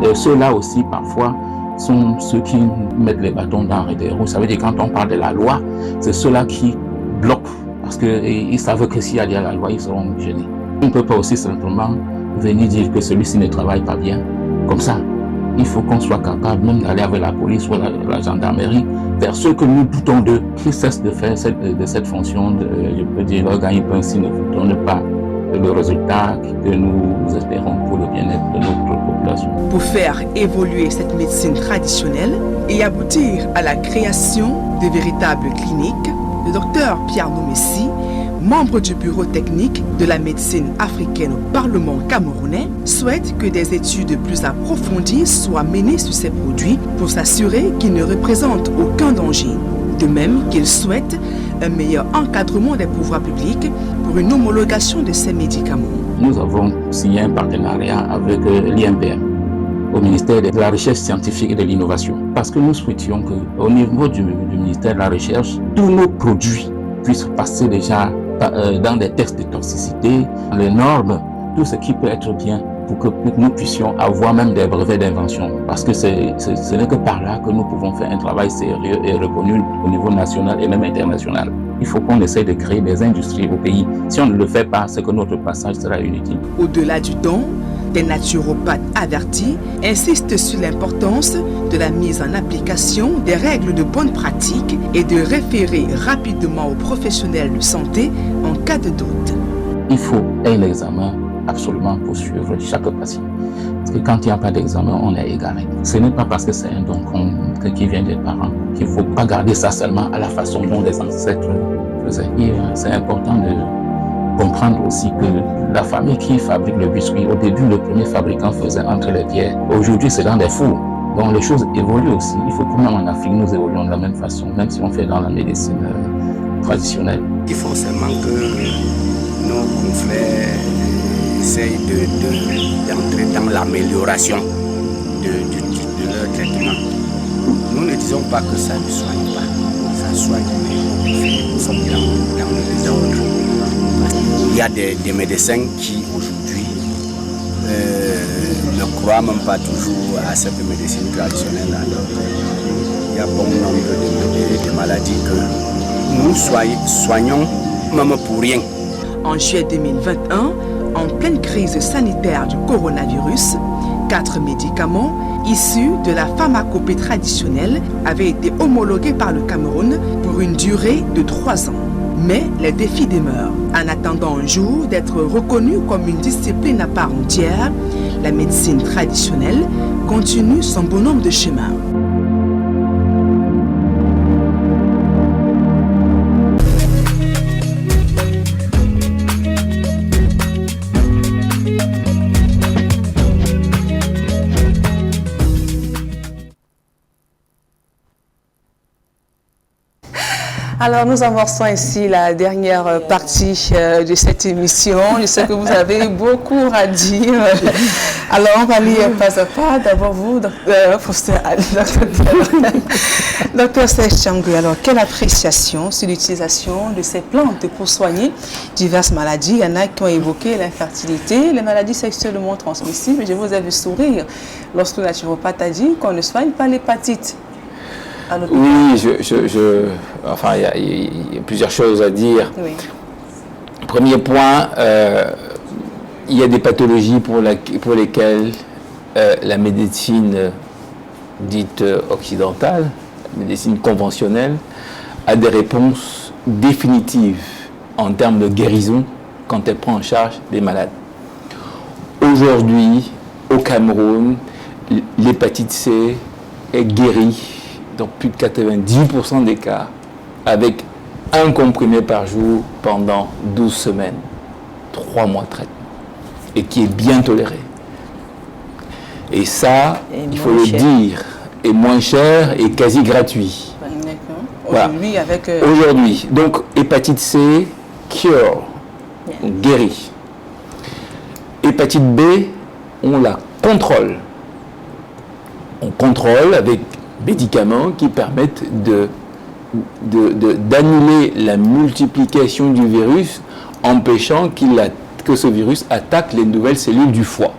Et ceux-là aussi, parfois, sont ceux qui mettent les bâtons dans les roues. Ça veut dire quand on parle de la loi, c'est ceux-là qui bloquent parce qu'ils savent que s'il y a la loi, ils seront gênés. On ne peut pas aussi simplement venir dire que celui-ci ne travaille pas bien. Comme ça, il faut qu'on soit capable même d'aller avec la police ou la gendarmerie vers ceux que nous doutons d'eux, qui cessent de faire cette fonction, je peux dire, leur gagne-pain s'ils ne vous donnent pas le résultat que nous espérons pour le bien-être de notre population. Pour faire évoluer cette médecine traditionnelle et aboutir à la création de véritables cliniques, le docteur Pierre Nomessi, membre du bureau technique de la médecine africaine au Parlement camerounais, souhaite que des études plus approfondies soient menées sur ces produits pour s'assurer qu'ils ne représentent aucun danger. De même qu'il souhaite un meilleur encadrement des pouvoirs publics pour une homologation de ces médicaments. Nous avons signé un partenariat avec l'INPM au ministère de la Recherche scientifique et de l'innovation. Parce que nous souhaitions qu'au niveau du ministère de la Recherche, tous nos produits puissent passer déjà dans des tests de toxicité, les normes, tout ce qui peut être bien pour que nous puissions avoir même des brevets d'invention. Parce que ce n'est que par là que nous pouvons faire un travail sérieux et reconnu au niveau national et même international. Il faut qu'on essaie de créer des industries au pays. Si on ne le fait pas, c'est que notre passage sera inutile. Au-delà du don, des naturopathes avertis insistent sur l'importance de la mise en application des règles de bonne pratique et de référer rapidement aux professionnels de santé en cas de doute. Il faut un examen absolument pour suivre chaque patient. Parce que quand il n'y a pas d'examen, on est égaré. Ce n'est pas parce que c'est un don qui vient des parents qu'il ne faut pas garder ça seulement à la façon dont les ancêtres faisaient. C'est important de comprendre aussi que la famille qui fabrique le biscuit, au début, le premier fabricant faisait entre les pierres. Aujourd'hui, c'est dans des fours. Donc les choses évoluent aussi. Il faut que même en Afrique, nous évoluons de la même façon, même si on fait dans la médecine traditionnelle. Il faut seulement que nos confrères essayent d'entrer dans l'amélioration de leur traitement. Nous ne disons pas que ça ne soigne pas, ça soigne, mais nous sommes dans le désordre. Il y a des médecins qui aujourd'hui ne croient même pas toujours à cette médecine traditionnelle. Il y a bon nombre de maladies que nous soignons même pour rien. En juillet 2021, en pleine crise sanitaire du coronavirus, 4 médicaments issus de la pharmacopée traditionnelle avaient été homologués par le Cameroun pour une durée de 3 ans. Mais les défis demeurent. En attendant un jour d'être reconnue comme une discipline à part entière, la médecine traditionnelle continue son bonhomme de chemin. Alors, nous amorçons ici la dernière partie de cette émission. Je sais que vous avez beaucoup à dire. Alors, on va aller pas à pas. D'abord, vous, Dr Serge Changui. Alors, quelle appréciation sur l'utilisation de ces plantes pour soigner diverses maladies? Il y en a qui ont évoqué l'infertilité, les maladies sexuellement transmissibles. Je vous ai vu sourire lorsque le naturopathe a dit qu'on ne soigne pas l'hépatite. Oui, enfin, il y a plusieurs choses à dire. Oui. Premier point, il y a des pathologies pour lesquelles la médecine dite occidentale, la médecine conventionnelle, a des réponses définitives en termes de guérison quand elle prend en charge les malades. Aujourd'hui, au Cameroun, l'hépatite C est guérie dans plus de 90% des cas, avec un comprimé par jour pendant 12 semaines, 3 mois de traitement, et qui est bien toléré. Et ça, il faut le dire, est moins cher et quasi gratuit. Aujourd'hui, avec... Aujourd'hui, donc hépatite C, cure, guérit. Hépatite B, on la contrôle. On contrôle avec médicaments qui permettent d'annuler la multiplication du virus, empêchant que ce virus attaque les nouvelles cellules du foie.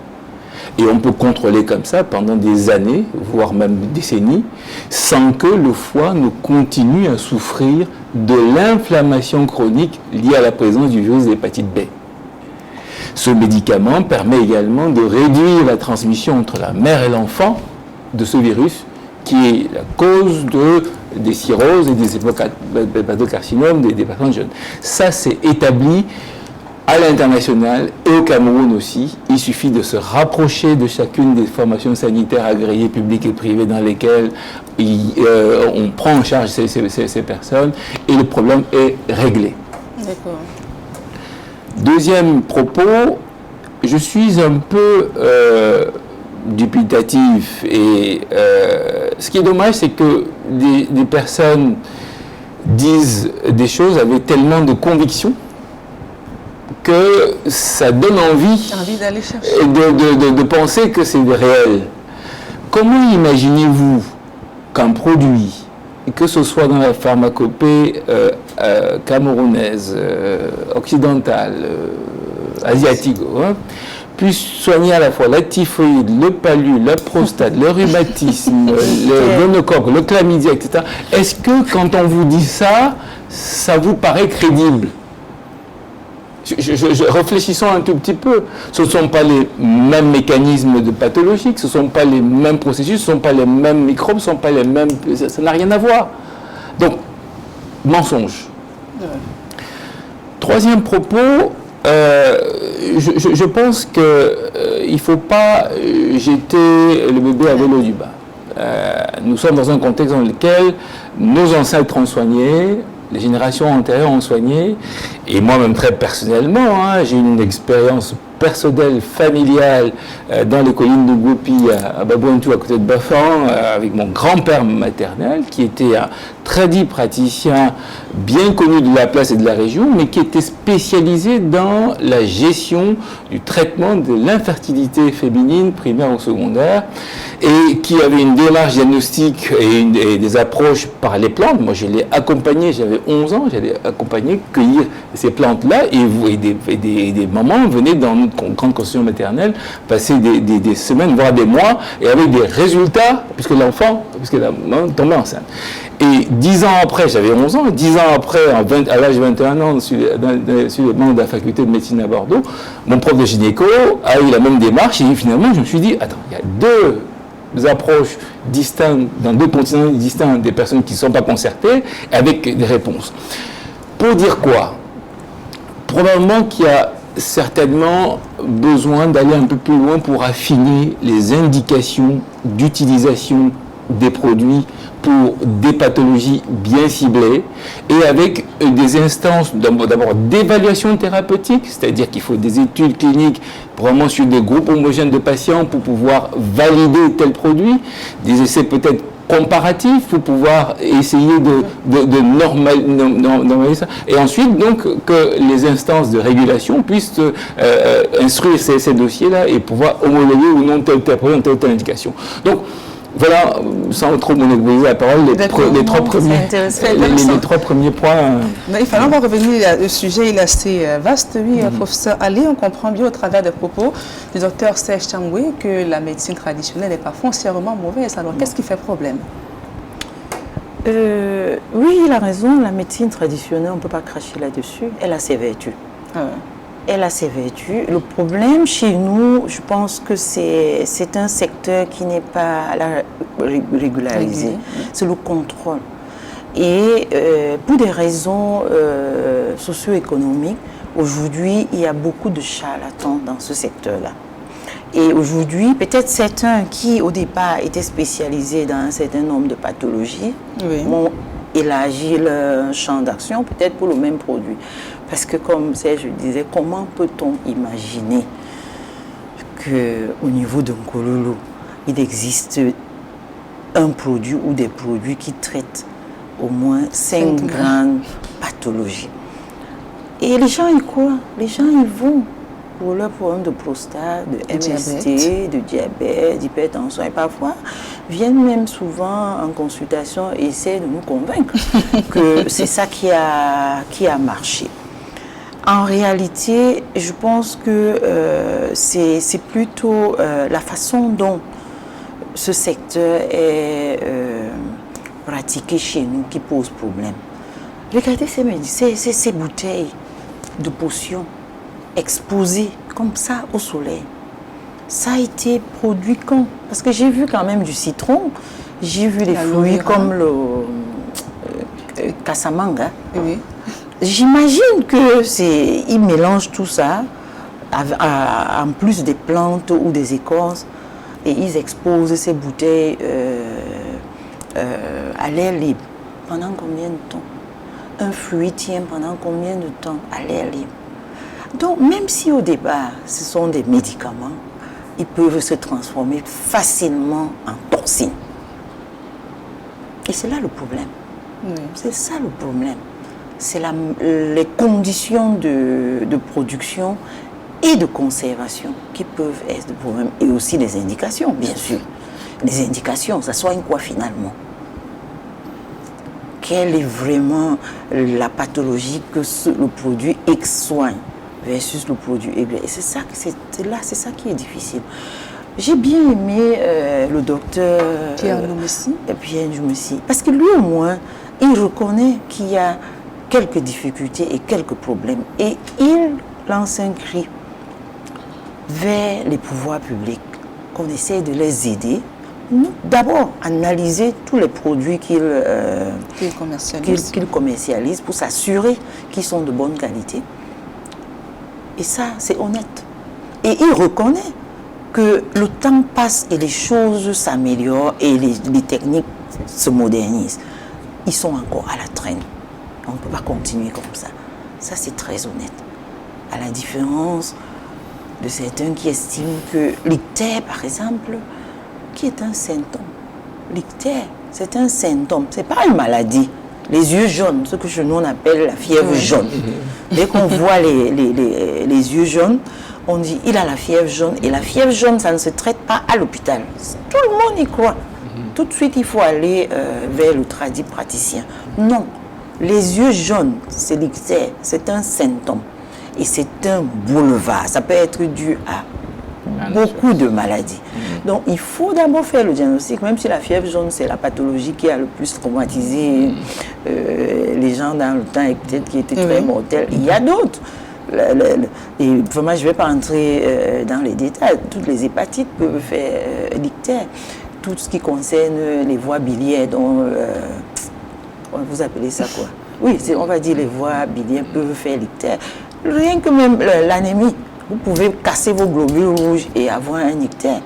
Et on peut contrôler comme ça pendant des années, voire même des décennies, sans que le foie ne continue à souffrir de l'inflammation chronique liée à la présence du virus d'hépatite B. Ce médicament permet également de réduire la transmission entre la mère et l'enfant de ce virus, qui est la cause des cirrhoses et des hépatocarcinomes des personnes jeunes. Ça, c'est établi à l'international et au Cameroun aussi. Il suffit de se rapprocher de chacune des formations sanitaires agréées, publiques et privées, dans lesquelles on prend en charge ces personnes, et le problème est réglé. D'accord. Deuxième propos, je suis un peu dubitatif, et ce qui est dommage, c'est que des personnes disent des choses avec tellement de conviction que ça donne envie d'aller chercher, de penser que c'est réel. comment imaginez-vous qu'un produit, que ce soit dans la pharmacopée camerounaise, occidentale, asiatique, puisse soigner à la fois la typhoïde, le palu, la prostate, le rhumatisme, le gonocoque, le chlamydia, etc. Est-ce que quand on vous dit ça, ça vous paraît crédible? Réfléchissons un tout petit peu. Ce ne sont pas les mêmes mécanismes de pathologiques, ce ne sont pas les mêmes processus, ce ne sont pas les mêmes microbes, ce ne sont pas les mêmes... Ça n'a rien à voir. Donc, mensonge. Troisième propos, je pense qu'il ne faut pas jeter le bébé avec l'eau du bain. Nous sommes dans un contexte dans lequel nos ancêtres ont soigné, les générations antérieures ont soigné, et moi-même très personnellement, j'ai une expérience personnelle, familiale, dans les collines de Gopi, à Babouentou, à côté de Bafan, avec mon grand-père maternel, qui était un tradit praticien bien connu de la place et de la région, mais qui était spécialisé dans la gestion du traitement de l'infertilité féminine, primaire ou secondaire, et qui avait une démarche diagnostique et des approches par les plantes. Moi, je l'ai accompagné, j'avais 11 ans, j'allais accompagner, cueillir ces plantes-là, et des mamans venaient dans notre grande constitution maternelle, passer des semaines, voire des mois, et avec des résultats, puisque la maman tombait enceinte. Et 10 ans après, j'avais 11 ans, 10 ans après, à l'âge de 21 ans, sur les bancs de la faculté de médecine à Bordeaux, mon prof de gynéco a eu la même démarche, et finalement, je me suis dit, attends, il y a deux approches distinctes, dans deux continents distincts, des personnes qui ne sont pas concertées, avec des réponses. Pour dire quoi? Probablement qu'il y a certainement besoin d'aller un peu plus loin pour affiner les indications d'utilisation des produits pour des pathologies bien ciblées et avec des instances d'abord d'évaluation thérapeutique, c'est-à-dire qu'il faut des études cliniques vraiment sur des groupes homogènes de patients pour pouvoir valider tel produit, des essais peut-être comparatifs pour pouvoir essayer de normaliser ça. Et ensuite, donc, que les instances de régulation puissent instruire ces dossiers-là et pouvoir homologuer ou non telle indication. Donc, voilà, sans trop monopoliser la parole, les trois premiers points. Mais il fallait encore revenir, le sujet il est assez vaste, oui, professeur Ali, on comprend bien au travers des propos du docteur Serge Chamboué que la médecine traditionnelle n'est pas foncièrement mauvaise. Alors qu'est-ce qui fait problème? Oui, il a raison, la médecine traditionnelle, on ne peut pas cracher là-dessus, elle a ses vertus. Elle a ses vertus. Le problème chez nous, je pense que c'est un secteur qui n'est pas régularisé. C'est le contrôle. Et pour des raisons socio-économiques, aujourd'hui, il y a beaucoup de charlatans dans ce secteur-là. Et aujourd'hui, peut-être certains qui, au départ, étaient spécialisés dans un certain nombre de pathologies, vont élargir leur champ d'action, peut-être pour le même produit. Parce que, comme je disais, comment peut-on imaginer qu'au niveau d'un Nkololo, il existe un produit ou des produits qui traitent au moins 5 grandes pathologies? Et les gens y croient, les gens y vont pour leur problème de prostate, de MST, de diabète, d'hypertension, et parfois viennent même souvent en consultation et essaient de nous convaincre que c'est ça qui a marché. En réalité, je pense que c'est plutôt la façon dont ce secteur est pratiqué chez nous qui pose problème. Regardez ces bouteilles de potions exposées comme ça au soleil. Ça a été produit quand? Parce que j'ai vu quand même du citron, j'ai vu des fruits comme le casamanga. Oui. J'imagine qu'ils mélangent tout ça en plus des plantes ou des écorces et ils exposent ces bouteilles à l'air libre. Pendant combien de temps? Un fruit tient pendant combien de temps à l'air libre? Donc, même si au départ, ce sont des médicaments, ils peuvent se transformer facilement en toxines. Et c'est là le problème. Oui. C'est ça le problème. C'est les conditions de production et de conservation qui peuvent être le problème. Et aussi les indications, bien sûr. les indications, ça soigne quoi finalement? Quelle est vraiment la pathologie que le produit X soigne versus le produit Y? Et c'est ça, c'est ça qui est difficile. J'ai bien aimé le docteur Pierre Njoumessi. Parce que lui au moins, il reconnaît qu'il y a quelques difficultés et quelques problèmes. Et il lance un cri vers les pouvoirs publics, qu'on essaie de les aider. D'abord, analyser tous les produits qu'il commercialise pour s'assurer qu'ils sont de bonne qualité. Et ça, c'est honnête. Et il reconnaît que le temps passe et les choses s'améliorent et les techniques se modernisent. Ils sont encore à la traîne. On ne peut pas continuer comme ça. Ça, c'est très honnête. À la différence de certains qui estiment que l'ictère, par exemple, qui est un symptôme. L'ictère, c'est un symptôme, c'est pas une maladie. Les yeux jaunes, ce que chez nous on appelle la fièvre jaune. Dès qu'on voit les yeux jaunes, on dit il a la fièvre jaune. Et la fièvre jaune, ça ne se traite pas à l'hôpital. Tout le monde y croit. Tout de suite, il faut aller vers le praticien. Non, les yeux jaunes, c'est l'ictère, c'est un symptôme. Et c'est un boulevard. Ça peut être dû à beaucoup de maladies. Donc, il faut d'abord faire le diagnostic, même si la fièvre jaune, c'est la pathologie qui a le plus traumatisé les gens dans le temps et peut-être qui était très mortelle. Il y a d'autres. Et vraiment, je ne vais pas entrer dans les détails. Toutes les hépatites peuvent faire l'ictère. Tout ce qui concerne les voies biliaires, dont vous appelez ça quoi? Oui, on va dire les voies biliaires peuvent faire l'ictère. Rien que même l'anémie. Vous pouvez casser vos globules rouges et avoir un ictère.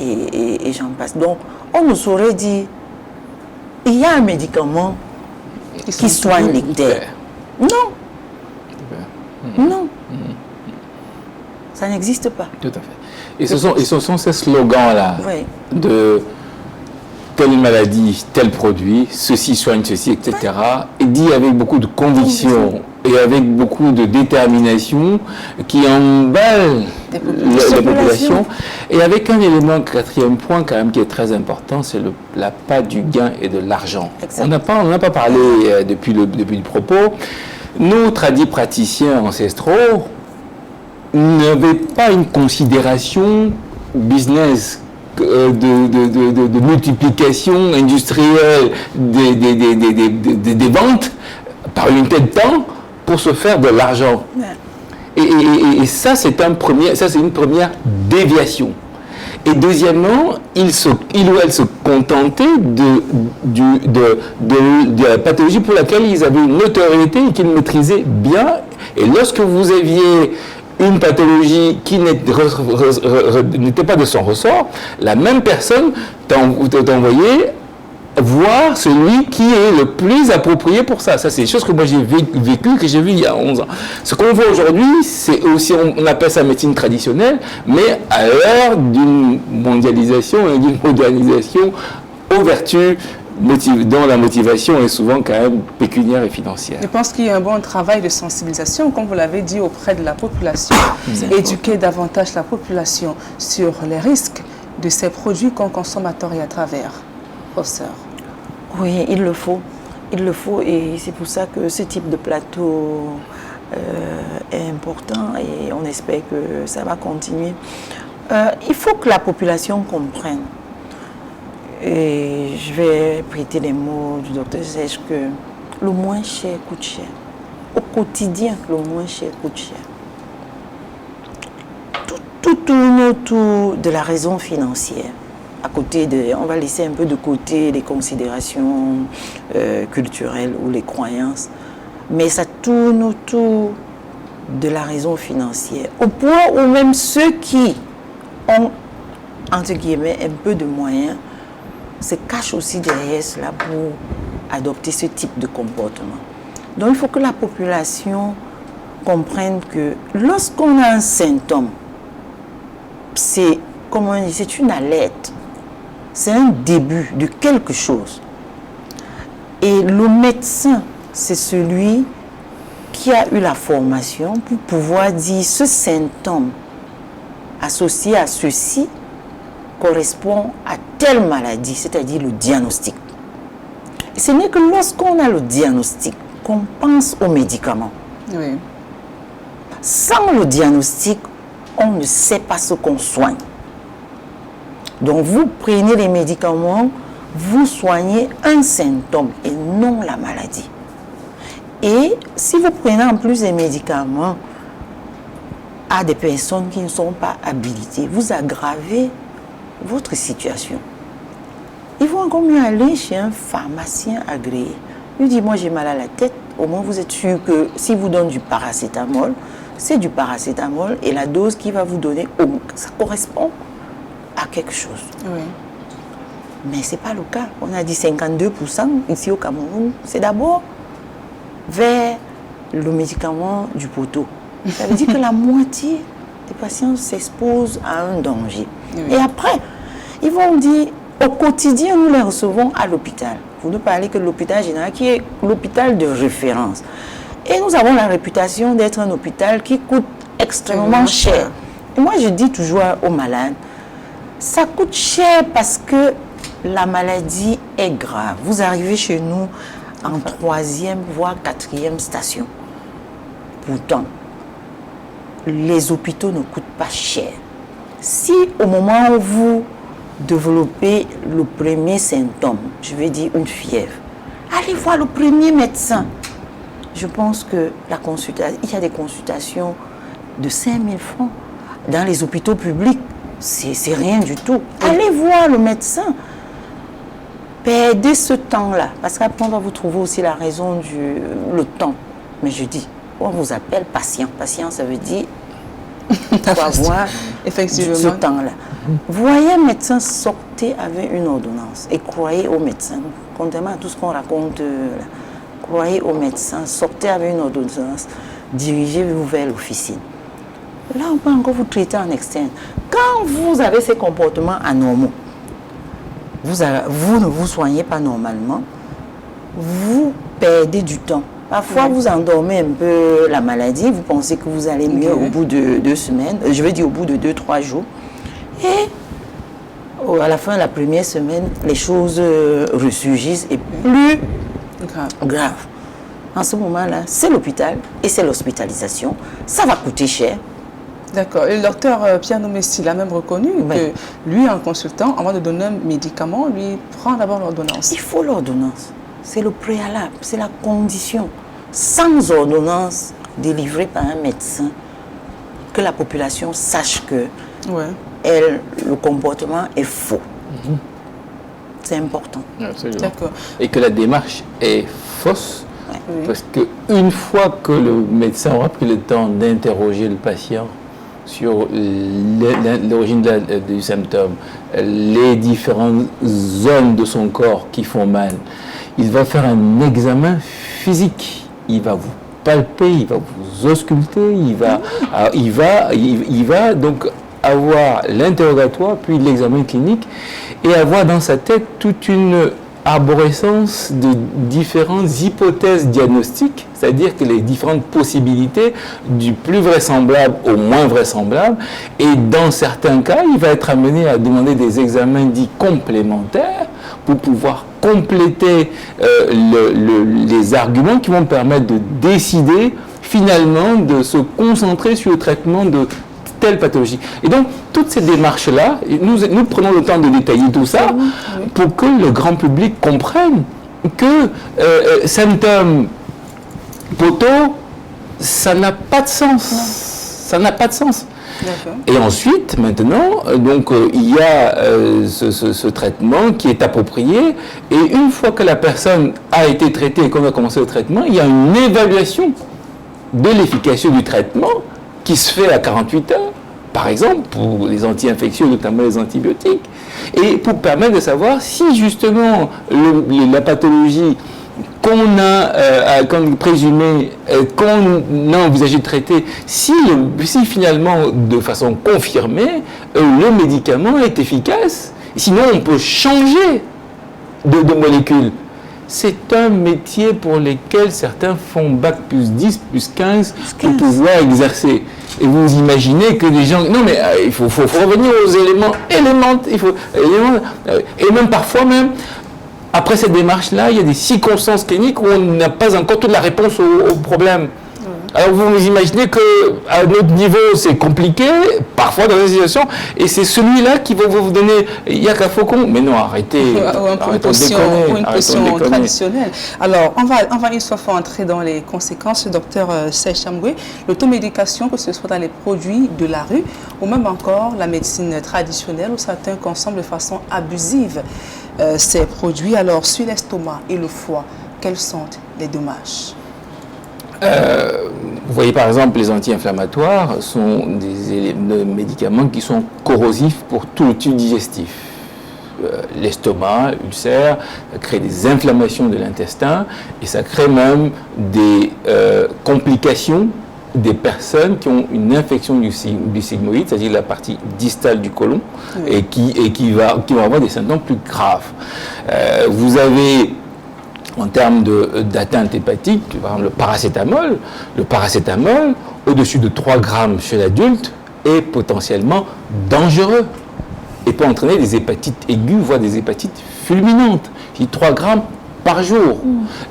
Et j'en passe. Donc, on nous saurait dire, il y a un médicament qui soigne l'ictère. Non. Non. Ça n'existe pas. Tout à fait. Et ce sont ces slogans-là de telle maladie, tel produit, ceci soigne ceci, etc. Et dit avec beaucoup de conviction et avec beaucoup de détermination qui emballent la population. Et avec un élément, quatrième point quand même qui est très important, c'est la part du gain et de l'argent. On n'a pas parlé depuis le propos. Nos praticiens ancestraux n'avaient pas une considération business de multiplication industrielle des ventes par unité de temps pour se faire de l'argent. Et ça, c'est une première déviation. Et deuxièmement, il ou elle se contentait de la pathologie pour laquelle ils avaient une autorité et qu'ils maîtrisaient bien. Et lorsque vous aviez une pathologie qui n'était pas de son ressort, la même personne t'envoyait voir celui qui est le plus approprié pour ça. Ça, c'est des choses que moi j'ai vécu, que j'ai vu il y a 11 ans. Ce qu'on voit aujourd'hui, c'est aussi, on appelle ça médecine traditionnelle, mais à l'heure d'une mondialisation et d'une modernisation aux vertus dont la motivation est souvent quand même pécuniaire et financière. Je pense qu'il y a un bon travail de sensibilisation, comme vous l'avez dit, auprès de la population. Éduquer davantage la population sur les risques de ces produits qu'on consomme à tort et à travers. Professeur. Oui, il le faut. Il le faut et c'est pour ça que ce type de plateau est important et on espère que ça va continuer. Il faut que la population comprenne. Et je vais prêter les mots du docteur Sèche que le moins cher coûte cher. Au quotidien, le moins cher coûte cher. Tout tourne autour de la raison financière. À côté on va laisser un peu de côté les considérations culturelles ou les croyances. Mais ça tourne autour de la raison financière. Au point où même ceux qui ont, entre guillemets, un peu de moyens, se cache aussi derrière cela pour adopter ce type de comportement. Donc il faut que la population comprenne que lorsqu'on a un symptôme, c'est, comment on dit, c'est une alerte, c'est un début de quelque chose. Et le médecin, c'est celui qui a eu la formation pour pouvoir dire ce symptôme associé à ceci correspond à telle maladie, c'est-à-dire le diagnostic. Et ce n'est que lorsqu'on a le diagnostic qu'on pense aux médicaments. Oui. Sans le diagnostic, on ne sait pas ce qu'on soigne. Donc vous prenez les médicaments, vous soignez un symptôme et non la maladie. Et si vous prenez en plus des médicaments à des personnes qui ne sont pas habilitées, vous aggravez votre situation. Il vaut encore mieux aller chez un pharmacien agréé. Il dit, moi j'ai mal à la tête, au moins vous êtes sûr que si vous donne du paracétamol, c'est du paracétamol et la dose qu'il va vous donner, ça correspond à quelque chose. Oui. Mais ce n'est pas le cas. On a dit 52% ici au Cameroun. C'est d'abord vers le médicament du poteau. Ça veut dire que la moitié des patients s'exposent à un danger. Oui. Et après, ils vont dire, au quotidien, nous les recevons à l'hôpital. Vous ne parlez que de l'hôpital général, qui est l'hôpital de référence. Et nous avons la réputation d'être un hôpital qui coûte extrêmement cher. Et moi, je dis toujours aux malades, ça coûte cher parce que la maladie est grave. Vous arrivez chez nous en 3e, voire 4e station. Pourtant, les hôpitaux ne coûtent pas cher. Si au moment où vous développez le premier symptôme, je vais dire une fièvre, allez voir le premier médecin. Je pense que il y a des consultations de 5 000 francs. Dans les hôpitaux publics, c'est rien du tout. Allez voir le médecin. Perdez ce temps-là. Parce qu'après, on va vous trouver aussi la raison le temps. Mais je dis, on vous appelle patient. Patient, ça veut dire faut avoir effectivement ce temps-là. Voyez un médecin, sortez avec une ordonnance et croyez au médecin. Contrairement à tout ce qu'on raconte là. Croyez au médecin, sortez avec une ordonnance, dirigez-vous vers l'officine. Là, on peut encore vous traiter en externe. Quand vous avez ces comportements anormaux, vous ne vous soignez pas normalement, vous perdez du temps. Parfois, vous endormez un peu la maladie, vous pensez que vous allez mieux au bout de 2 semaines, je veux dire au bout de 2-3 jours. Et à la fin de la première semaine, les choses ressurgissent et plus grave. En ce moment-là, c'est l'hôpital et c'est l'hospitalisation. Ça va coûter cher. D'accord. Et le docteur Pierre Nomestil a même reconnu que lui, en consultant, avant de donner un médicament, lui prend d'abord l'ordonnance. Il faut l'ordonnance. C'est le préalable, c'est la condition. Sans ordonnance délivrée par un médecin, que la population sache que le comportement est faux. C'est important. D'accord. Et que la démarche est fausse, parce qu'une fois que le médecin aura pris le temps d'interroger le patient sur l'origine du symptôme, les différentes zones de son corps qui font mal, il va faire un examen physique. Il va vous palper, il va vous ausculter, il va donc avoir l'interrogatoire, puis l'examen clinique, et avoir dans sa tête toute une arborescence de différentes hypothèses diagnostiques, c'est-à-dire que les différentes possibilités du plus vraisemblable au moins vraisemblable, et dans certains cas, il va être amené à demander des examens dits complémentaires pour pouvoir compléter les arguments qui vont permettre de décider finalement de se concentrer sur le traitement de telle pathologie. Et donc, toutes ces démarches-là, nous prenons le temps de détailler tout ça pour que le grand public comprenne que symptômes poteau, ça n'a pas de sens. Ça n'a pas de sens. Et ensuite, maintenant, donc, il y a ce traitement qui est approprié, et une fois que la personne a été traitée et qu'on a commencé le traitement, il y a une évaluation de l'efficacité du traitement qui se fait à 48 heures, par exemple, pour les anti-infectieux, notamment les antibiotiques, et pour permettre de savoir si justement la pathologie qu'on a présumée, qu'on a envisagé de traiter, si finalement, de façon confirmée, le médicament est efficace, sinon on peut changer de molécule. C'est un métier pour lequel certains font bac plus 10, plus 15 pour pouvoir exercer. Et vous imaginez que les gens... Non, mais il faut revenir aux éléments élémentaires. Et même parfois, après cette démarche-là, il y a des circonstances cliniques où on n'a pas encore toute la réponse au problème. Alors vous imaginez qu'à notre niveau, c'est compliqué, parfois dans des situations, et c'est celui-là qui va vous donner il n'y a qu'un faucon. Mais non, arrêtez. Une potion traditionnelle. Alors, on va une fois entrer dans les conséquences, docteur Serge Chamboué. L'automédication, que ce soit dans les produits de la rue, ou même encore la médecine traditionnelle, où certains consomment de façon abusive ces produits. Alors, sur l'estomac et le foie, quels sont les dommages? Vous voyez par exemple les anti-inflammatoires sont des médicaments qui sont corrosifs pour tout le tube digestif. L'estomac, ulcère, ça crée des inflammations de l'intestin et ça crée même des complications des personnes qui ont une infection du sigmoïde, c'est-à-dire la partie distale du côlon, et qui vont avoir des symptômes plus graves. Vous avez en termes d'atteinte hépatique, par exemple le paracétamol, au-dessus de 3 grammes chez l'adulte, est potentiellement dangereux et peut entraîner des hépatites aiguës, voire des hépatites fulminantes. J'ai 3 grammes par jour.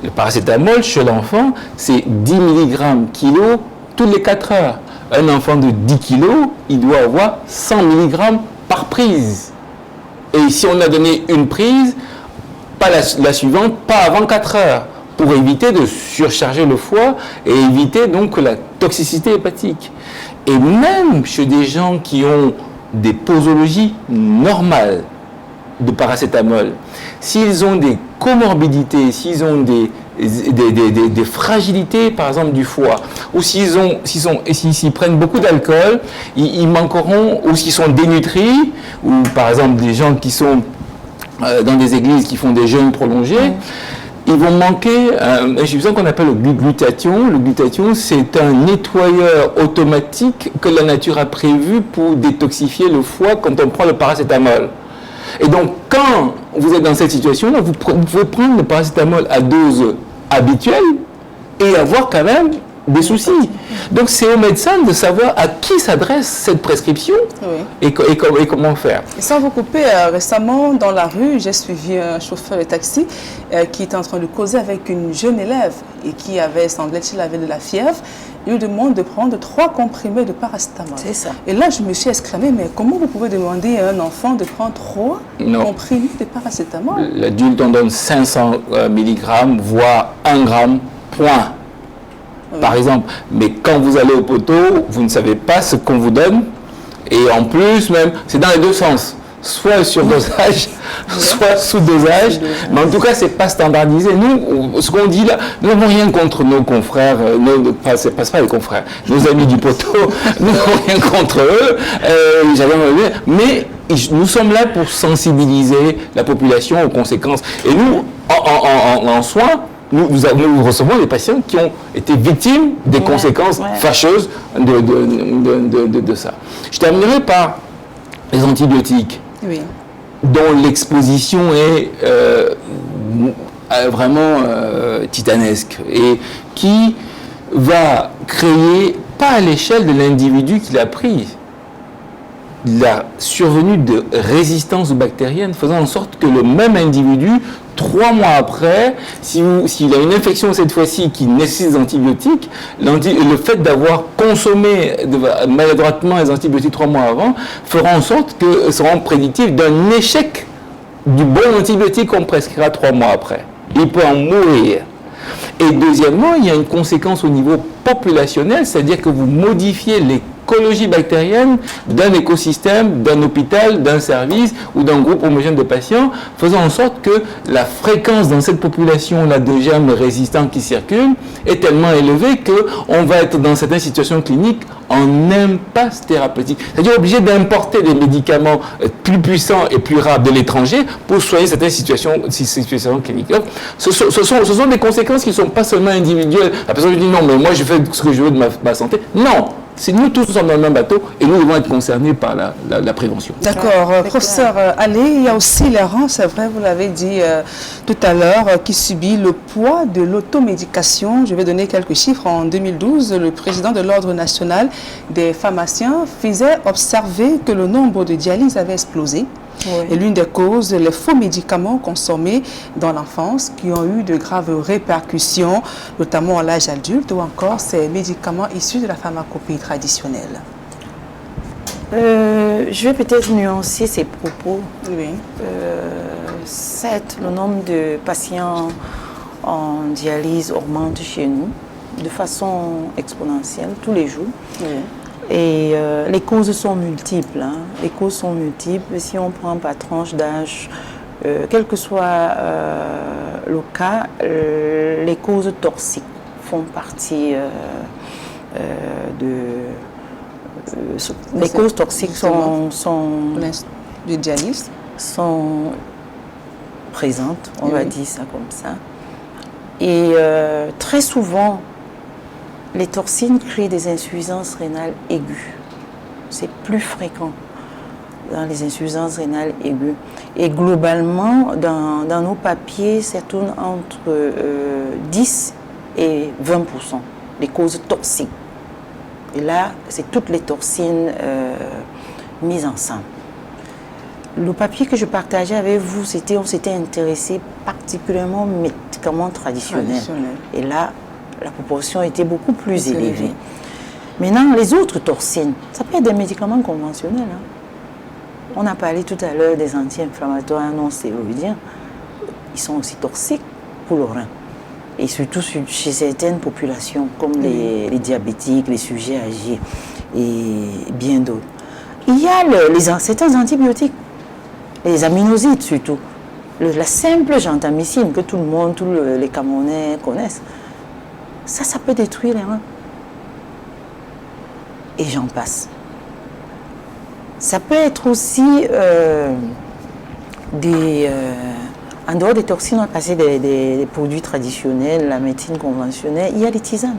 Le paracétamol, chez l'enfant, c'est 10 mg kilo toutes les 4 heures. Un enfant de 10 kg, il doit avoir 100 mg par prise. Et si on a donné une prise, pas la suivante, pas avant 4 heures, pour éviter de surcharger le foie et éviter donc la toxicité hépatique. Et même chez des gens qui ont des posologies normales de paracétamol, s'ils ont des comorbidités, s'ils ont des fragilités, par exemple du foie, ou s'ils prennent beaucoup d'alcool, ils manqueront, ou s'ils sont dénutris, ou par exemple des gens qui sont dans des églises qui font des jeûnes prolongés, ils vont manquer un substance qu'on appelle le glutathion. Le glutathion, c'est un nettoyeur automatique que la nature a prévu pour détoxifier le foie quand on prend le paracétamol. Et donc, quand vous êtes dans cette situation-là, vous pouvez prendre le paracétamol à dose habituelle et avoir quand même des soucis. Donc, c'est au médecin de savoir à qui s'adresse cette prescription et comment faire. Et sans vous couper, récemment, dans la rue, j'ai suivi un chauffeur de taxi qui était en train de causer avec une jeune élève et qui avait, semblait-il, avait de la fièvre. Il lui demande de prendre 3 comprimés de paracétamol. C'est ça. Et là, je me suis exclamée, mais comment vous pouvez demander à un enfant de prendre 3 comprimés de paracétamol? L'adulte, on donne 500 mg, voire 1 gramme, point. Par exemple, mais quand vous allez au poteau, vous ne savez pas ce qu'on vous donne, et en plus même, c'est dans les deux sens, soit surdosage, soit sous-dosage, mais en tout cas, c'est pas standardisé. Nous, ce qu'on dit là, nous n'avons rien contre nos confrères, c'est pas les confrères, nos amis du poteau, nous n'avons rien contre eux, mais nous sommes là pour sensibiliser la population aux conséquences. Et nous, en soins, nous recevons des patients qui ont été victimes des conséquences fâcheuses de ça. Je terminerai par les antibiotiques, dont l'exposition est vraiment titanesque et qui va créer, pas à l'échelle de l'individu qui l'a pris, la survenue de résistance bactérienne, faisant en sorte que le même individu, 3 mois après, s'il a une infection cette fois-ci qui nécessite des antibiotiques, le fait d'avoir consommé maladroitement les antibiotiques 3 mois avant fera en sorte que seront prédictifs d'un échec du bon antibiotique qu'on prescrira 3 mois après. Il peut en mourir. Et deuxièmement, il y a une conséquence au niveau populationnel, c'est-à-dire que vous modifiez l'écologie bactérienne d'un écosystème, d'un hôpital, d'un service ou d'un groupe homogène de patients, faisant en sorte que la fréquence dans cette population-là de germes résistants qui circulent est tellement élevée qu'on va être dans certaines situations cliniques en impasse thérapeutique. C'est-à-dire obligé d'importer des médicaments plus puissants et plus rares de l'étranger pour soigner certaines situations cliniques. Donc, ce sont des conséquences qui ne sont pas seulement individuelles. La personne dit non, mais moi je fais ce que je veux de ma santé. Non, C'est nous tous sommes dans le même bateau et nous devons être concernés par la prévention. D'accord. Professeur Allé, il y a aussi l'errance, c'est vrai, vous l'avez dit tout à l'heure, qui subit le poids de l'automédication. Je vais donner quelques chiffres. En 2012, le président de l'Ordre national des pharmaciens faisait observer que le nombre de dialyses avait explosé. Oui. Et l'une des causes, les faux médicaments consommés dans l'enfance qui ont eu de graves répercussions, notamment à l'âge adulte, ou encore ces médicaments issus de la pharmacopée traditionnelle. Je vais peut-être nuancer ces propos. Oui. Certes, le nombre de patients en dialyse augmente chez nous de façon exponentielle tous les jours. Oui. Et les causes sont multiples. Hein. Les causes sont multiples. Si on prend par tranche d'âge, quel que soit le cas, les causes toxiques font partie les causes toxiques de dialyse sont présentes, on va dire ça comme ça. Et très souvent, les toxines créent des insuffisances rénales aiguës. C'est plus fréquent dans les insuffisances rénales aiguës. Et globalement, dans nos papiers, ça tourne entre 10 et 20% des causes toxiques. Et là, c'est toutes les toxines mises ensemble. Le papier que je partageais avec vous, on s'était intéressé particulièrement aux médicaments traditionnels. Et là, la proportion était beaucoup plus élevée. Maintenant, les autres toxines, ça peut être des médicaments conventionnels. Hein. On a parlé tout à l'heure des anti-inflammatoires non stéroïdiens. Ils sont aussi toxiques pour le rein. Et surtout chez certaines populations, comme les diabétiques, les sujets âgés et bien d'autres. Il y a certains antibiotiques, les aminosides surtout. La simple gentamicine que tout le monde, tous les Camerounais connaissent. Ça peut détruire les reins. Et j'en passe. Ça peut être aussi en dehors des toxines, on va passer des produits traditionnels, la médecine conventionnelle. Il y a les tisanes.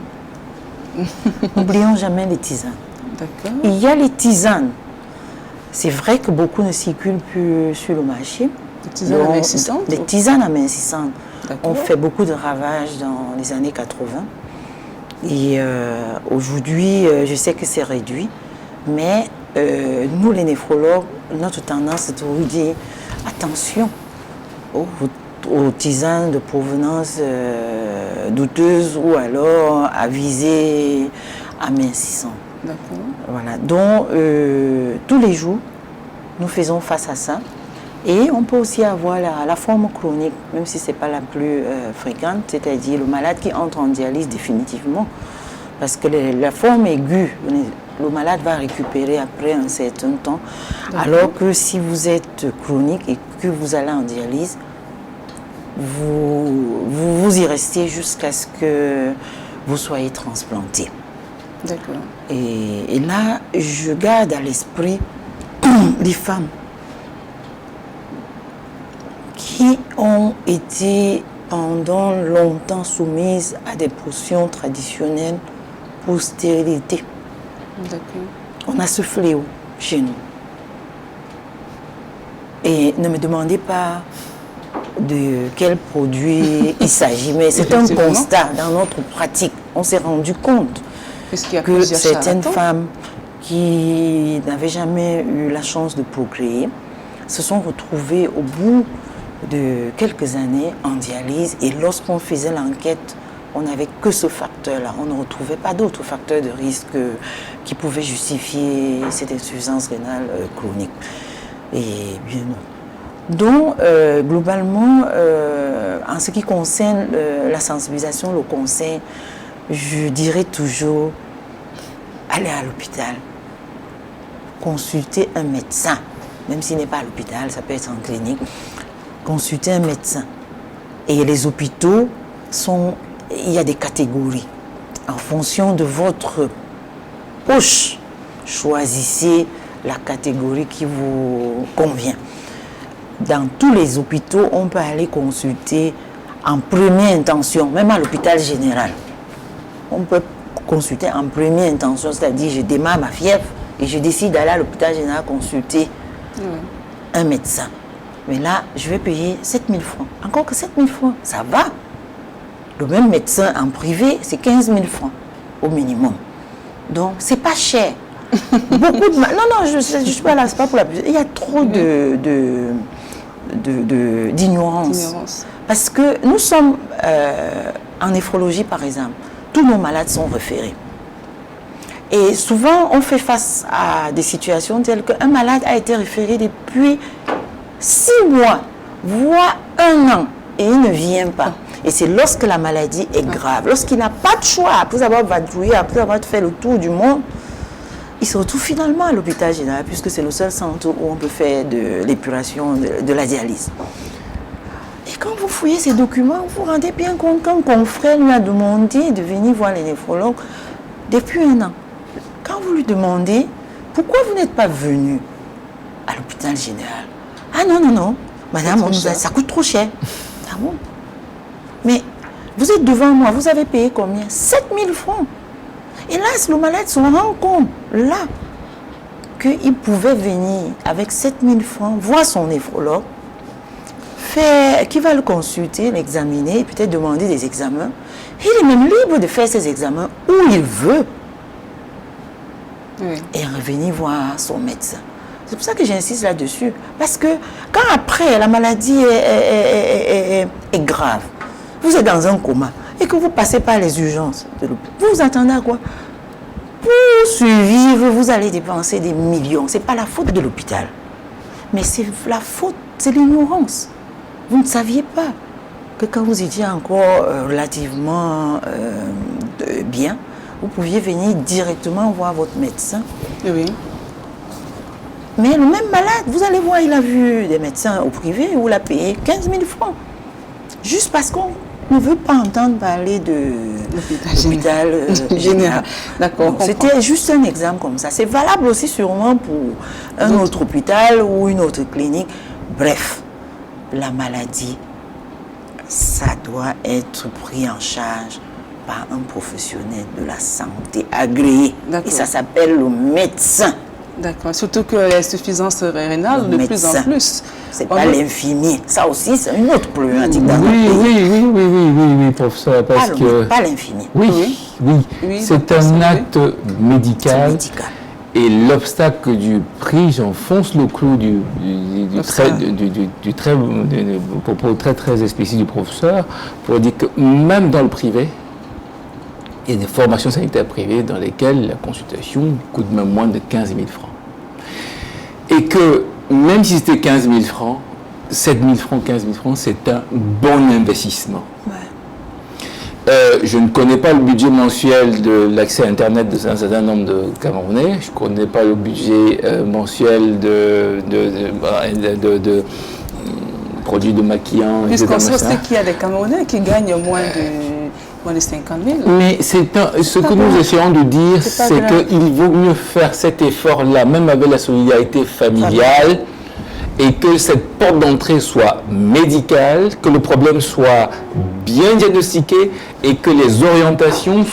N'oublions jamais les tisanes. Il y a les tisanes. C'est vrai que beaucoup ne circulent plus sur le marché. Des tisanes amincissantes? Des tisanes amincissantes. On fait beaucoup de ravages dans les années 80. Et aujourd'hui, je sais que c'est réduit. Mais nous, les néphrologues, notre tendance est de vous dire attention aux tisanes de provenance douteuse ou alors à visée amincissante. D'accord. Voilà. Donc, tous les jours, nous faisons face à ça. Et on peut aussi avoir la forme chronique, même si ce n'est pas la plus fréquente, c'est-à-dire le malade qui entre en dialyse définitivement. Parce que la forme aiguë, le malade va récupérer après un certain temps. Alors que si vous êtes chronique et que vous allez en dialyse, vous y restez jusqu'à ce que vous soyez transplanté. D'accord. Et là, je garde à l'esprit les femmes qui ont été pendant longtemps soumises à des potions traditionnelles pour stérilité. On a ce fléau chez nous. Et ne me demandez pas de quel produit il s'agit, mais c'est un constat dans notre pratique. On s'est rendu compte que certaines femmes qui n'avaient jamais eu la chance de procréer se sont retrouvées au bout de quelques années en dialyse, et lorsqu'on faisait l'enquête, on n'avait que ce facteur-là. On ne retrouvait pas d'autres facteurs de risque qui pouvaient justifier cette insuffisance rénale chronique. Et bien non. Donc, globalement, en ce qui concerne la sensibilisation, le conseil, je dirais toujours, allez à l'hôpital, consulter un médecin, même s'il n'est pas à l'hôpital, ça peut être en clinique, consulter un médecin. Et les hôpitaux il y a des catégories. En fonction de votre poche, choisissez la catégorie qui vous convient. Dans tous les hôpitaux, on peut aller consulter en première intention, même à l'hôpital général. On peut consulter en première intention, c'est-à-dire je démarre ma fièvre et je décide d'aller à l'hôpital général consulter un médecin. Mais là, je vais payer 7 000 francs. Encore que 7 000 francs, ça va. Le même médecin en privé, c'est 15 000 francs au minimum. Donc, c'est pas cher. Beaucoup de... Non, je suis pas là, c'est pas pour la... Il y a trop d'ignorance. Parce que nous sommes, en néphrologie par exemple, tous nos malades sont référés. Et souvent, on fait face à des situations telles qu'un malade a été référé depuis 6 mois, voire 1 an, et il ne vient pas. Et c'est lorsque la maladie est grave, lorsqu'il n'a pas de choix, après avoir vadrouillé, après avoir fait le tour du monde, il se retrouve finalement à l'hôpital général, puisque c'est le seul centre où on peut faire de l'épuration, de la dialyse. Et quand vous fouillez ces documents, vous vous rendez bien compte qu'un confrère lui a demandé de venir voir les néphrologues depuis 1 an. Quand vous lui demandez pourquoi vous n'êtes pas venu à l'hôpital général, ah non, madame, ça coûte trop cher. Ah bon? Mais vous êtes devant moi, vous avez payé combien? 7 000 francs. Et là, le malade se rend compte, là, qu'il pouvait venir avec 7 000 francs, voir son néphrologue, qui va le consulter, l'examiner, peut-être demander des examens. Il est même libre de faire ses examens où il veut. Et revenir voir son médecin. C'est pour ça que j'insiste là-dessus. Parce que quand après la maladie est grave, vous êtes dans un coma et que vous passez par les urgences de l'hôpital, vous attendez à quoi? Pour survivre, vous allez dépenser des millions. Ce n'est pas la faute de l'hôpital. Mais c'est la faute, c'est l'ignorance. Vous ne saviez pas que quand vous étiez encore relativement bien, vous pouviez venir directement voir votre médecin. Oui. Mais le même malade, vous allez voir, il a vu des médecins au privé où il a payé 15 000 francs. Juste parce qu'on ne veut pas entendre parler de l'hôpital général. D'accord. C'était juste un exemple comme ça. C'est valable aussi sûrement pour un autre hôpital ou une autre clinique. Bref, la maladie, ça doit être pris en charge par un professionnel de la santé agréé. Et ça s'appelle le médecin. D'accord. Surtout que l'insuffisance rénale, de plus en plus. C'est pas l'infini. Ça aussi, c'est une autre problématique. Oui, professeur, parce que... Pas l'infini. Oui, c'est un acte médical. Et l'obstacle du prix, j'enfonce le clou du propos très explicite du professeur, pour dire que même dans le privé, il y a des formations sanitaires privées dans lesquelles la consultation coûte même moins de 15 000 francs. Et que même si c'était 15 000 francs, 7 000 francs, 15 000 francs, c'est un bon investissement. Je ne connais pas le budget mensuel de l'accès à Internet d'un certain nombre de Camerounais. Je ne connais pas le budget mensuel de produits de maquillants. Puisqu'on sait qu'il y a des Camerounais qui gagnent moins de 50 000. Mais ce que nous essayons de dire, c'est qu'il vaut mieux faire cet effort-là, même avec la solidarité familiale, et que cette porte d'entrée soit médicale, que le problème soit bien diagnostiqué et que les orientations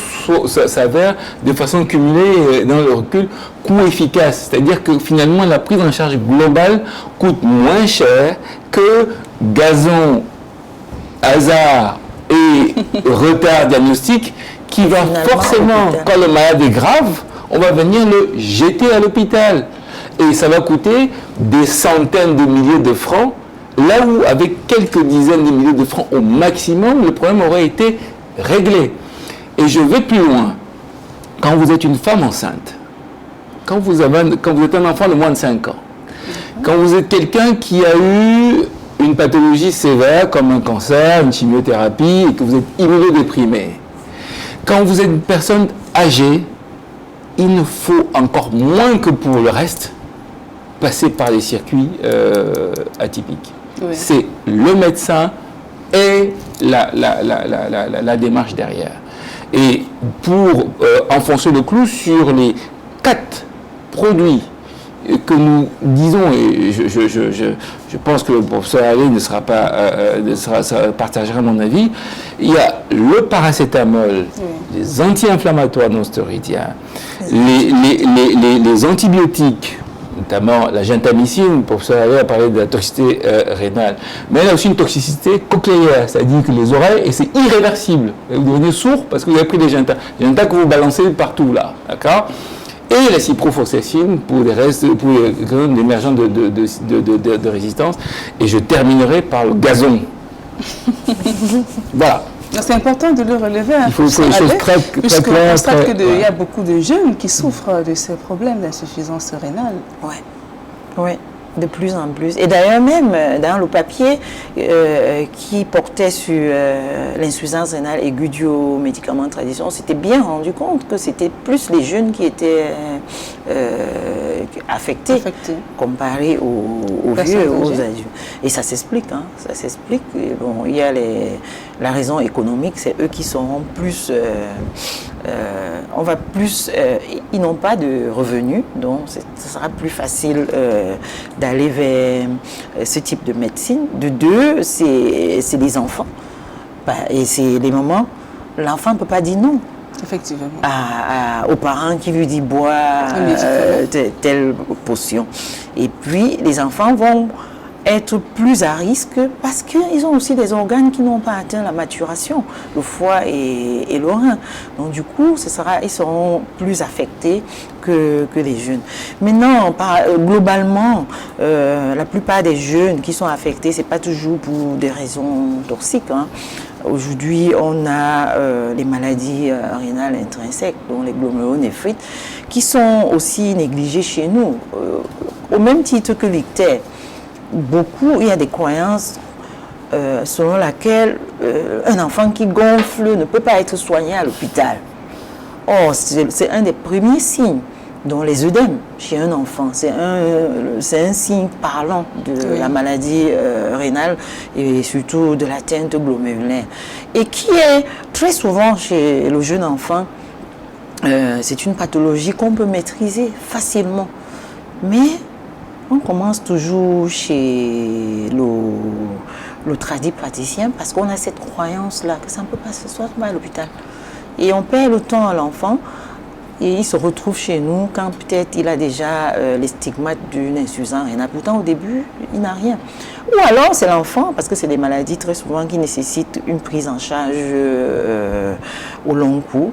s'avèrent de façon cumulée dans le recul coût efficace. C'est-à-dire que finalement la prise en charge globale coûte moins cher que gazon, hasard et retard diagnostique qui va forcément, quand le malade est grave, on va venir le jeter à l'hôpital. Et ça va coûter des centaines de milliers de francs, là où avec quelques dizaines de milliers de francs au maximum, le problème aurait été réglé. Et je vais plus loin. Quand vous êtes une femme enceinte, quand vous êtes un enfant de moins de 5 ans, quand vous êtes quelqu'un qui a eu une pathologie sévère comme un cancer, une chimiothérapie, et que vous êtes immunodéprimé, quand vous êtes une personne âgée, il ne faut encore moins que pour le reste passer par les circuits atypiques. Oui. C'est le médecin et la démarche derrière. Et pour enfoncer le clou sur les 4 produits que nous disons, et je pense que le professeur Allais partagera mon avis, il y a le paracétamol, les anti-inflammatoires non stéroïdiens, les antibiotiques, notamment la gentamicine, le professeur Allais a parlé de la toxicité rénale, mais il y a aussi une toxicité cochléaire, c'est-à-dire que les oreilles, et c'est irréversible. Vous devenez sourd parce que vous avez pris des gentas que vous balancez partout là, d'accord ? Et la ciprofloxacine pour les graines émergentes de résistance. Et je terminerai par le gazon. Voilà. C'est important de le relever. Il faut que les choses très claires. Puisqu'on constate qu'il y a beaucoup de jeunes qui souffrent de ces problèmes d'insuffisance rénale. Oui, de plus en plus. Et d'ailleurs même, dans le papier qui portait sur l'insuffisance rénale aiguë due aux médicaments traditionnels, on s'était bien rendu compte que c'était plus les jeunes qui étaient affectés comparé aux vieux et aux adultes. Et ça s'explique, hein, ça s'explique. Bon, il y a la raison économique, c'est eux qui seront plus... on va plus... ils n'ont pas de revenus, donc ce sera plus facile d'aller vers ce type de médecine. De deux, c'est les enfants. Et c'est les moments, l'enfant ne peut pas dire non. Effectivement. Aux parents qui lui disent boire telle potion. Et puis, les enfants vont être plus à risque parce qu'ils ont aussi des organes qui n'ont pas atteint la maturation, le foie et le rein. Donc du coup, ils seront plus affectés que les jeunes. Maintenant, globalement, la plupart des jeunes qui sont affectés, c'est pas toujours pour des raisons toxiques, hein. Aujourd'hui, on a les maladies rénales intrinsèques, dont les glomérulonéphrites, qui sont aussi négligées chez nous, au même titre que l'ictère. Il y a des croyances selon laquelle un enfant qui gonfle ne peut pas être soigné à l'hôpital. Or, c'est un des premiers signes, dont les œdèmes chez un enfant. C'est un signe parlant de la maladie rénale et surtout de l'atteinte glomérulaire. Et qui est très souvent chez le jeune enfant, c'est une pathologie qu'on peut maîtriser facilement. Mais on commence toujours chez le tradit praticien parce qu'on a cette croyance-là que ça ne peut pas se soigner à l'hôpital. Et on perd le temps à l'enfant et il se retrouve chez nous quand peut-être il a déjà les stigmates d'une insuffisance rénale. Pourtant, au début, il n'a rien. Ou alors, c'est l'enfant, parce que c'est des maladies très souvent qui nécessitent une prise en charge au long cours.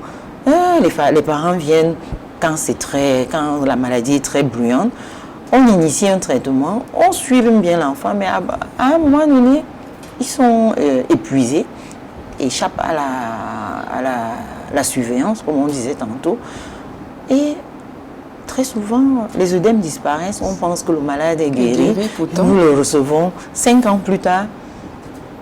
Les parents viennent quand la maladie est très bruyante. On initie un traitement, on suit bien l'enfant, mais à un moment donné, ils sont épuisés, échappent à la surveillance, comme on disait tantôt. Et très souvent, les œdèmes disparaissent, on pense que le malade est guéri. Nous le recevons 5 ans plus tard,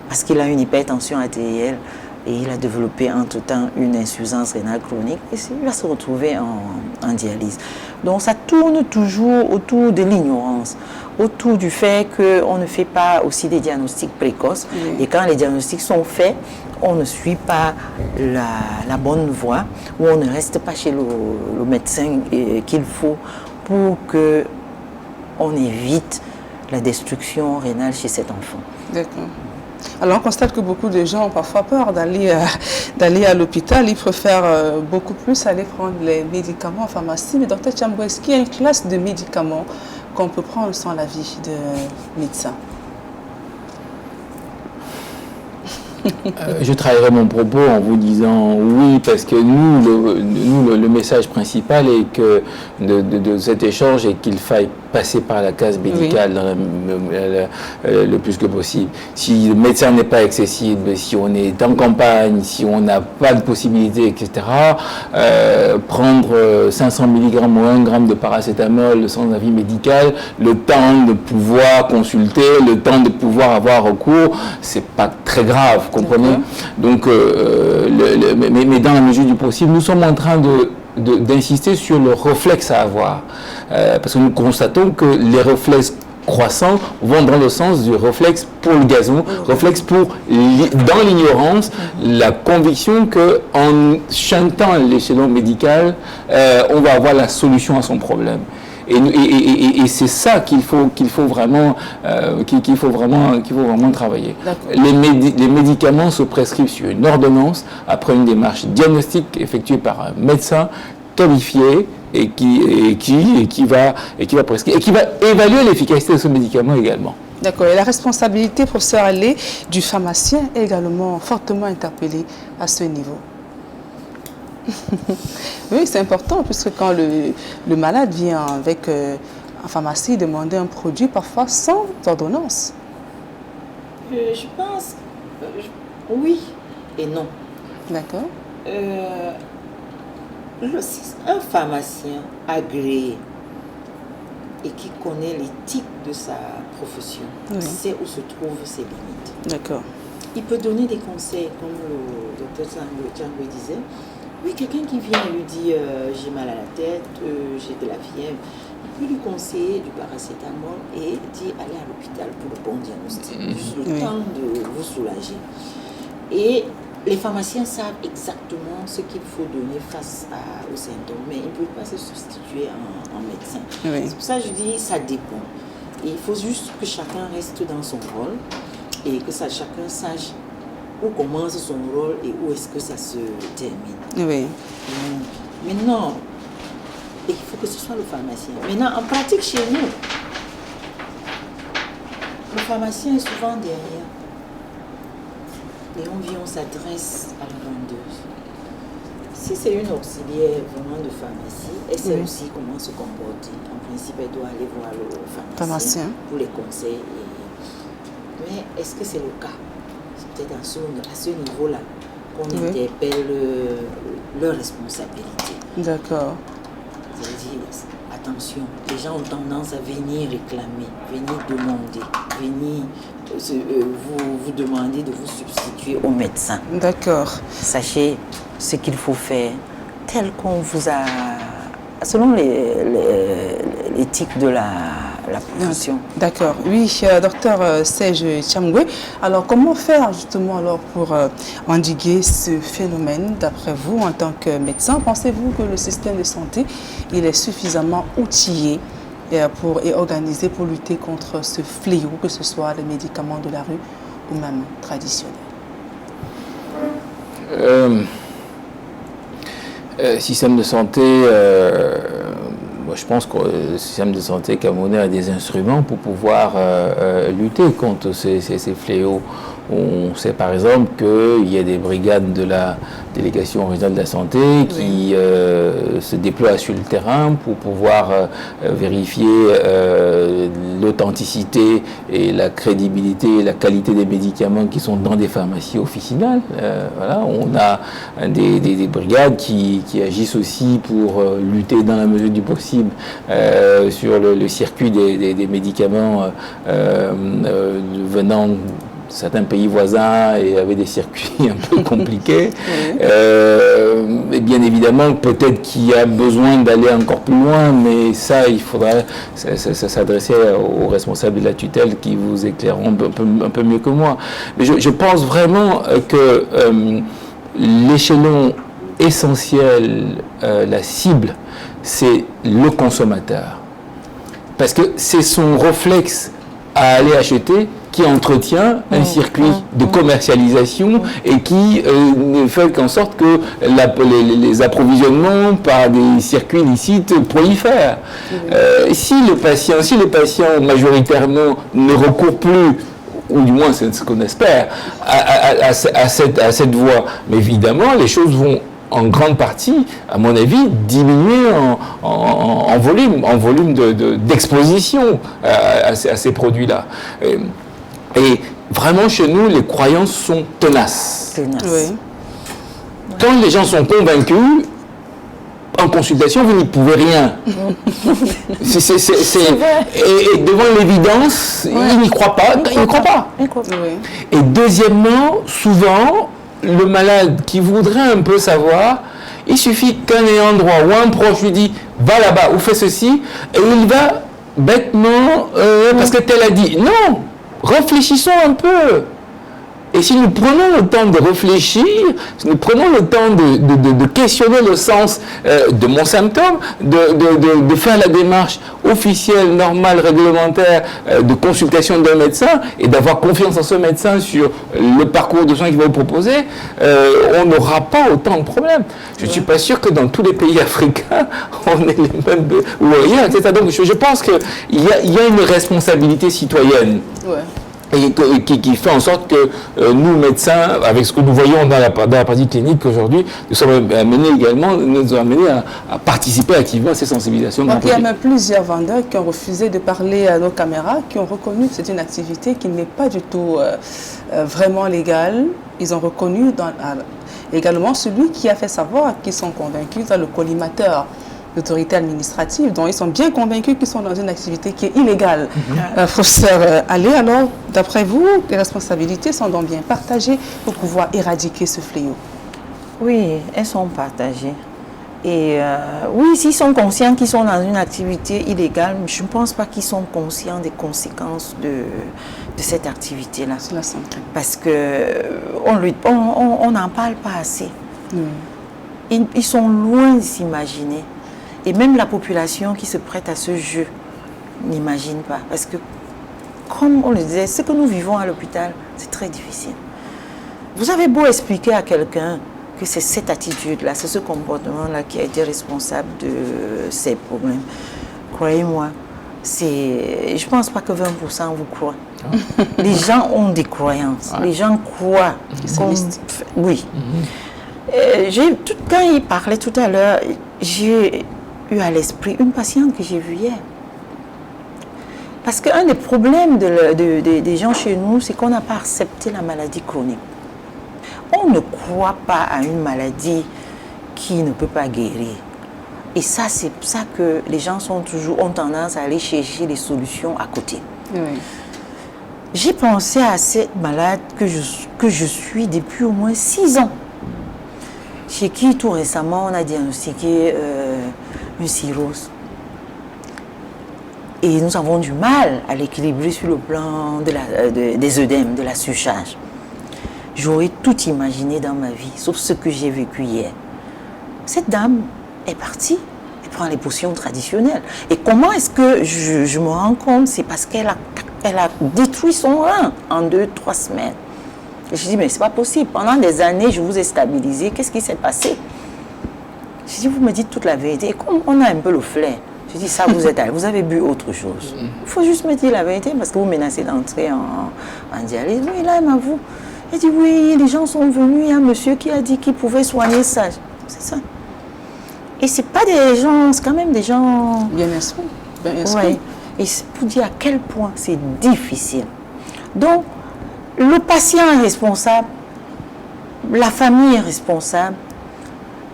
parce qu'il a une hypertension artérielle et il a développé entre-temps une insuffisance rénale chronique et il va se retrouver en dialyse. Donc ça tourne toujours autour de l'ignorance, autour du fait qu'on ne fait pas aussi des diagnostics précoces. Et quand les diagnostics sont faits, on ne suit pas la bonne voie, ou on ne reste pas chez le médecin qu'il faut pour qu'on évite la destruction rénale chez cet enfant. D'accord. Alors on constate que beaucoup de gens ont parfois peur d'aller à l'hôpital. Ils préfèrent beaucoup plus aller prendre les médicaments en pharmacie. Mais docteur Tchambou, est-ce qu'il y a une classe de médicaments qu'on peut prendre sans l'avis de médecin? Je travaillerai mon propos en vous disant oui, parce que le message principal est que de cet échange est qu'il faille passer par la case médicale le plus que possible. Si le médecin n'est pas accessible, si on est en campagne, si on n'a pas de possibilité, etc., prendre 500 mg ou 1 g de paracétamol sans avis médical, le temps de pouvoir consulter, le temps de pouvoir avoir recours, c'est pas très grave, comprenez? Donc, mais dans la mesure du possible, nous sommes en train d'insister sur le réflexe à avoir. Parce que nous constatons que les réflexes croissants vont dans le sens du réflexe pour le gazon, réflexe pour, dans l'ignorance, la conviction qu'en chantant l'échelon médical, on va avoir la solution à son problème. Et c'est ça qu'il faut vraiment travailler. Les médicaments se prescrivent sur une ordonnance après une démarche diagnostique effectuée par un médecin qualifié et qui va prescrire et qui va évaluer l'efficacité de ce médicament également. D'accord. Et la responsabilité, professeur Allé, du pharmacien est également fortement interpellée à ce niveau. Oui, c'est important, puisque quand le malade vient avec en pharmacie demander un produit, parfois sans ordonnance. Je pense, oui et non. D'accord. Un pharmacien agréé et qui connaît l'éthique de sa profession, sait où se trouvent ses limites. D'accord. Il peut donner des conseils, comme le docteur Django disait. Oui, quelqu'un qui vient et lui dit j'ai mal à la tête, j'ai de la fièvre, il peut lui conseiller du paracétamol et dire allez à l'hôpital pour le bon diagnostic, juste le temps de vous soulager. Et les pharmaciens savent exactement ce qu'il faut donner face aux symptômes, mais ils ne peuvent pas se substituer en médecin. Oui. C'est pour ça que je dis ça dépend. Et il faut juste que chacun reste dans son rôle et que chacun sache où commence son rôle et où est-ce que ça se termine. Oui. Maintenant, il faut que ce soit le pharmacien. Maintenant, en pratique chez nous, le pharmacien est souvent derrière. Et on s'adresse à la vendeuse. Si c'est une auxiliaire vraiment de pharmacie, elle sait aussi comment se comporter. En principe, elle doit aller voir le pharmacien pour les conseils. Mais est-ce que c'est le cas? C'est peut-être à ce niveau-là qu'on interpelle leur responsabilité. D'accord. C'est-à-dire, attention, les gens ont tendance à venir réclamer, venir demander, venir vous demander de vous substituer au médecin. D'accord. Sachez ce qu'il faut faire, tel qu'on vous a, selon l'éthique de la profession. D'accord. Oui, docteur Serge Tchamboué. Alors, comment faire justement pour endiguer ce phénomène, d'après vous, en tant que médecin? Pensez-vous que le système de santé il est suffisamment outillé et organisé pour lutter contre ce fléau, que ce soit les médicaments de la rue ou même traditionnels? Système de santé, moi je pense que le système de santé camerounais a des instruments pour pouvoir lutter contre ces fléaux. On sait par exemple qu'il y a des brigades de la délégation régionale de la santé qui se déploient sur le terrain pour pouvoir vérifier l'authenticité et la crédibilité et la qualité des médicaments qui sont dans des pharmacies officinales. Voilà, on a des brigades qui agissent aussi pour lutter dans la mesure du possible sur le circuit des médicaments venant certains pays voisins et avec des circuits un peu compliqués. Et bien évidemment, peut-être qu'il y a besoin d'aller encore plus loin, mais ça, il faudrait s'adresser aux responsables de la tutelle qui vous éclaireront un peu mieux que moi. Mais je pense vraiment que l'échelon essentiel, la cible, c'est le consommateur. Parce que c'est son réflexe à aller acheter qui entretient un circuit de commercialisation et qui fait en sorte que les approvisionnements par des circuits licites prolifèrent. Si les patients majoritairement ne recourent plus, ou du moins c'est ce qu'on espère, à cette voie, mais évidemment les choses vont en grande partie, à mon avis, diminuer en volume d'exposition à ces produits-là. Et vraiment, chez nous, les croyances sont tenaces. Oui. Quand les gens sont convaincus, en consultation, vous n'y pouvez rien. Et devant l'évidence, ils n'y croient pas. Ils ne croient pas. Et deuxièmement, souvent, le malade qui voudrait un peu savoir, il suffit qu'un ayant droit ou un proche lui dit « va là-bas ou fais ceci » et il va bêtement parce que tel a dit. Non, réfléchissons un peu. Et si nous prenons le temps de réfléchir, si nous prenons le temps de questionner le sens de mon symptôme, de faire la démarche officielle, normale, réglementaire de consultation d'un médecin et d'avoir confiance en ce médecin sur le parcours de soins qu'il va vous proposer, on n'aura pas autant de problèmes. Je ne suis pas sûr que dans tous les pays africains, on ait les mêmes ou rien, etc. Donc je pense qu'il y a une responsabilité citoyenne. Ouais. Et qui fait en sorte que nous, médecins, avec ce que nous voyons dans la pratique clinique aujourd'hui, nous sommes amenés à participer activement à ces sensibilisations. Donc il y a même plusieurs vendeurs qui ont refusé de parler à nos caméras, qui ont reconnu que c'est une activité qui n'est pas du tout vraiment légale. Ils ont reconnu également celui qui a fait savoir qu'ils sont convaincus dans le collimateur l'autorité administrative, dont ils sont bien convaincus qu'ils sont dans une activité qui est illégale. Professeur Allé, alors, d'après vous, les responsabilités sont donc bien partagées pour pouvoir éradiquer ce fléau? Oui, elles sont partagées. Et oui, s'ils sont conscients qu'ils sont dans une activité illégale, je ne pense pas qu'ils sont conscients des conséquences de cette activité-là. C'est la santé. Parce qu'on n'en parle pas assez. Ils sont loin de s'imaginer. Et même la population qui se prête à ce jeu n'imagine pas. Parce que, comme on le disait, ce que nous vivons à l'hôpital, c'est très difficile. Vous avez beau expliquer à quelqu'un que c'est cette attitude-là, c'est ce comportement-là qui a été responsable de ces problèmes. Croyez-moi, je ne pense pas que 20% vous croient. Les gens ont des croyances. Les gens croient. Oui. Quand il parlait tout à l'heure, j'ai eu à l'esprit une patiente que j'ai vue hier. Parce qu'un des problèmes des gens chez nous, c'est qu'on n'a pas accepté la maladie chronique. On ne croit pas à une maladie qui ne peut pas guérir. Et ça, c'est pour ça que les gens ont tendance à aller chercher les solutions à côté. Oui. J'ai pensé à cette malade que je suis depuis au moins 6 ans. Chez qui, tout récemment, on a diagnostiqué une cirrhose. Et nous avons du mal à l'équilibrer sur le plan des œdèmes, de la surcharge. J'aurais tout imaginé dans ma vie, sauf ce que j'ai vécu hier. Cette dame est partie, elle prend les potions traditionnelles. Et comment est-ce que je me rends compte? C'est parce qu'elle a détruit son rein en 2-3 semaines. Je dis, mais c'est pas possible. Pendant des années, je vous ai stabilisé. Qu'est-ce qui s'est passé? Je dis, vous me dites toute la vérité. Et comme on a un peu le flair, je dis, ça, vous avez bu autre chose. Il faut juste me dire la vérité parce que vous menacez d'entrer en dialyse. Oui, là, elle m'avoue. Elle dit, oui, les gens sont venus. Il y a un monsieur qui a dit qu'il pouvait soigner ça. C'est ça. Et c'est pas des gens, c'est quand même des gens... Bien instruits. Ouais. Et c'est pour dire à quel point c'est difficile. Donc, le patient est responsable, la famille est responsable,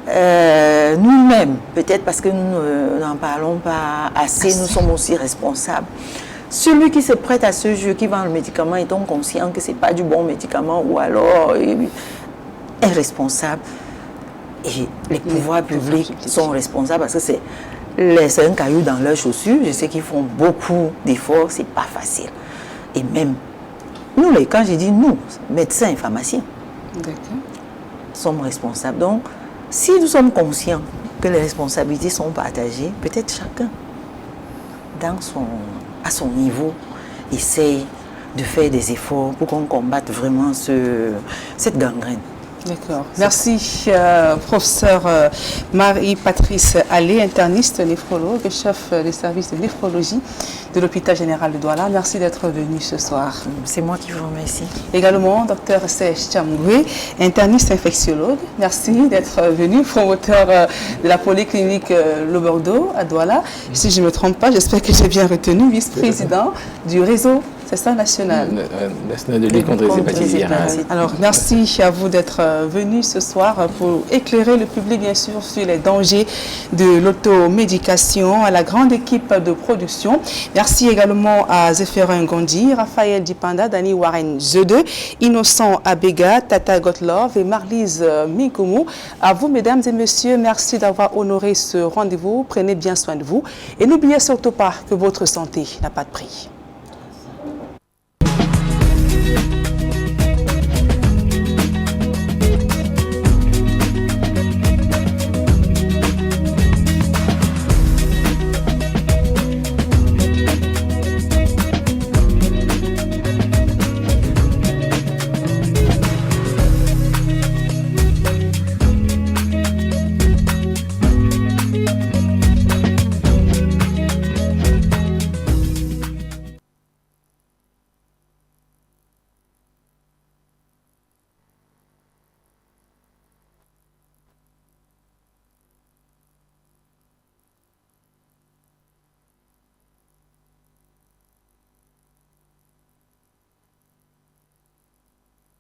nous-mêmes, peut-être parce que nous n'en parlons pas assez, nous sommes aussi responsables. Celui qui se prête à ce jeu, qui vend le médicament, étant conscient que ce n'est pas du bon médicament ou alors est responsable. Et les pouvoirs publics sont responsables parce que c'est un caillou dans leurs chaussures. Je sais qu'ils font beaucoup d'efforts, ce n'est pas facile. Et même nous, quand j'ai dit nous, médecins et pharmaciens, sommes responsables. Donc, si nous sommes conscients que les responsabilités sont partagées, peut-être chacun, à son niveau, essaye de faire des efforts pour qu'on combatte vraiment cette gangrène. D'accord. Merci, professeur Marie-Patrice Allé, interniste, néphrologue, chef des services de néphrologie de l'hôpital général de Douala. Merci d'être venu ce soir. C'est moi qui vous remercie. Également, docteur Serge Chamgoué, interniste infectiologue. Merci d'être venu, promoteur de la polyclinique Le Bordeaux à Douala. Si je ne me trompe pas, j'espère que j'ai bien retenu, vice-président du réseau. C'est ça, national. National de lutte contre les hépatites virales. Alors, merci à vous d'être venu ce soir pour éclairer le public, bien sûr, sur les dangers de l'automédication, à la grande équipe de production. Merci également à Zéphérin Gondi, Raphaël Dipanda, Dani Warren Zede, Innocent Abega, Tata Gotlov et Marlise Mikoumou. À vous, mesdames et messieurs, merci d'avoir honoré ce rendez-vous. Prenez bien soin de vous et n'oubliez surtout pas que votre santé n'a pas de prix.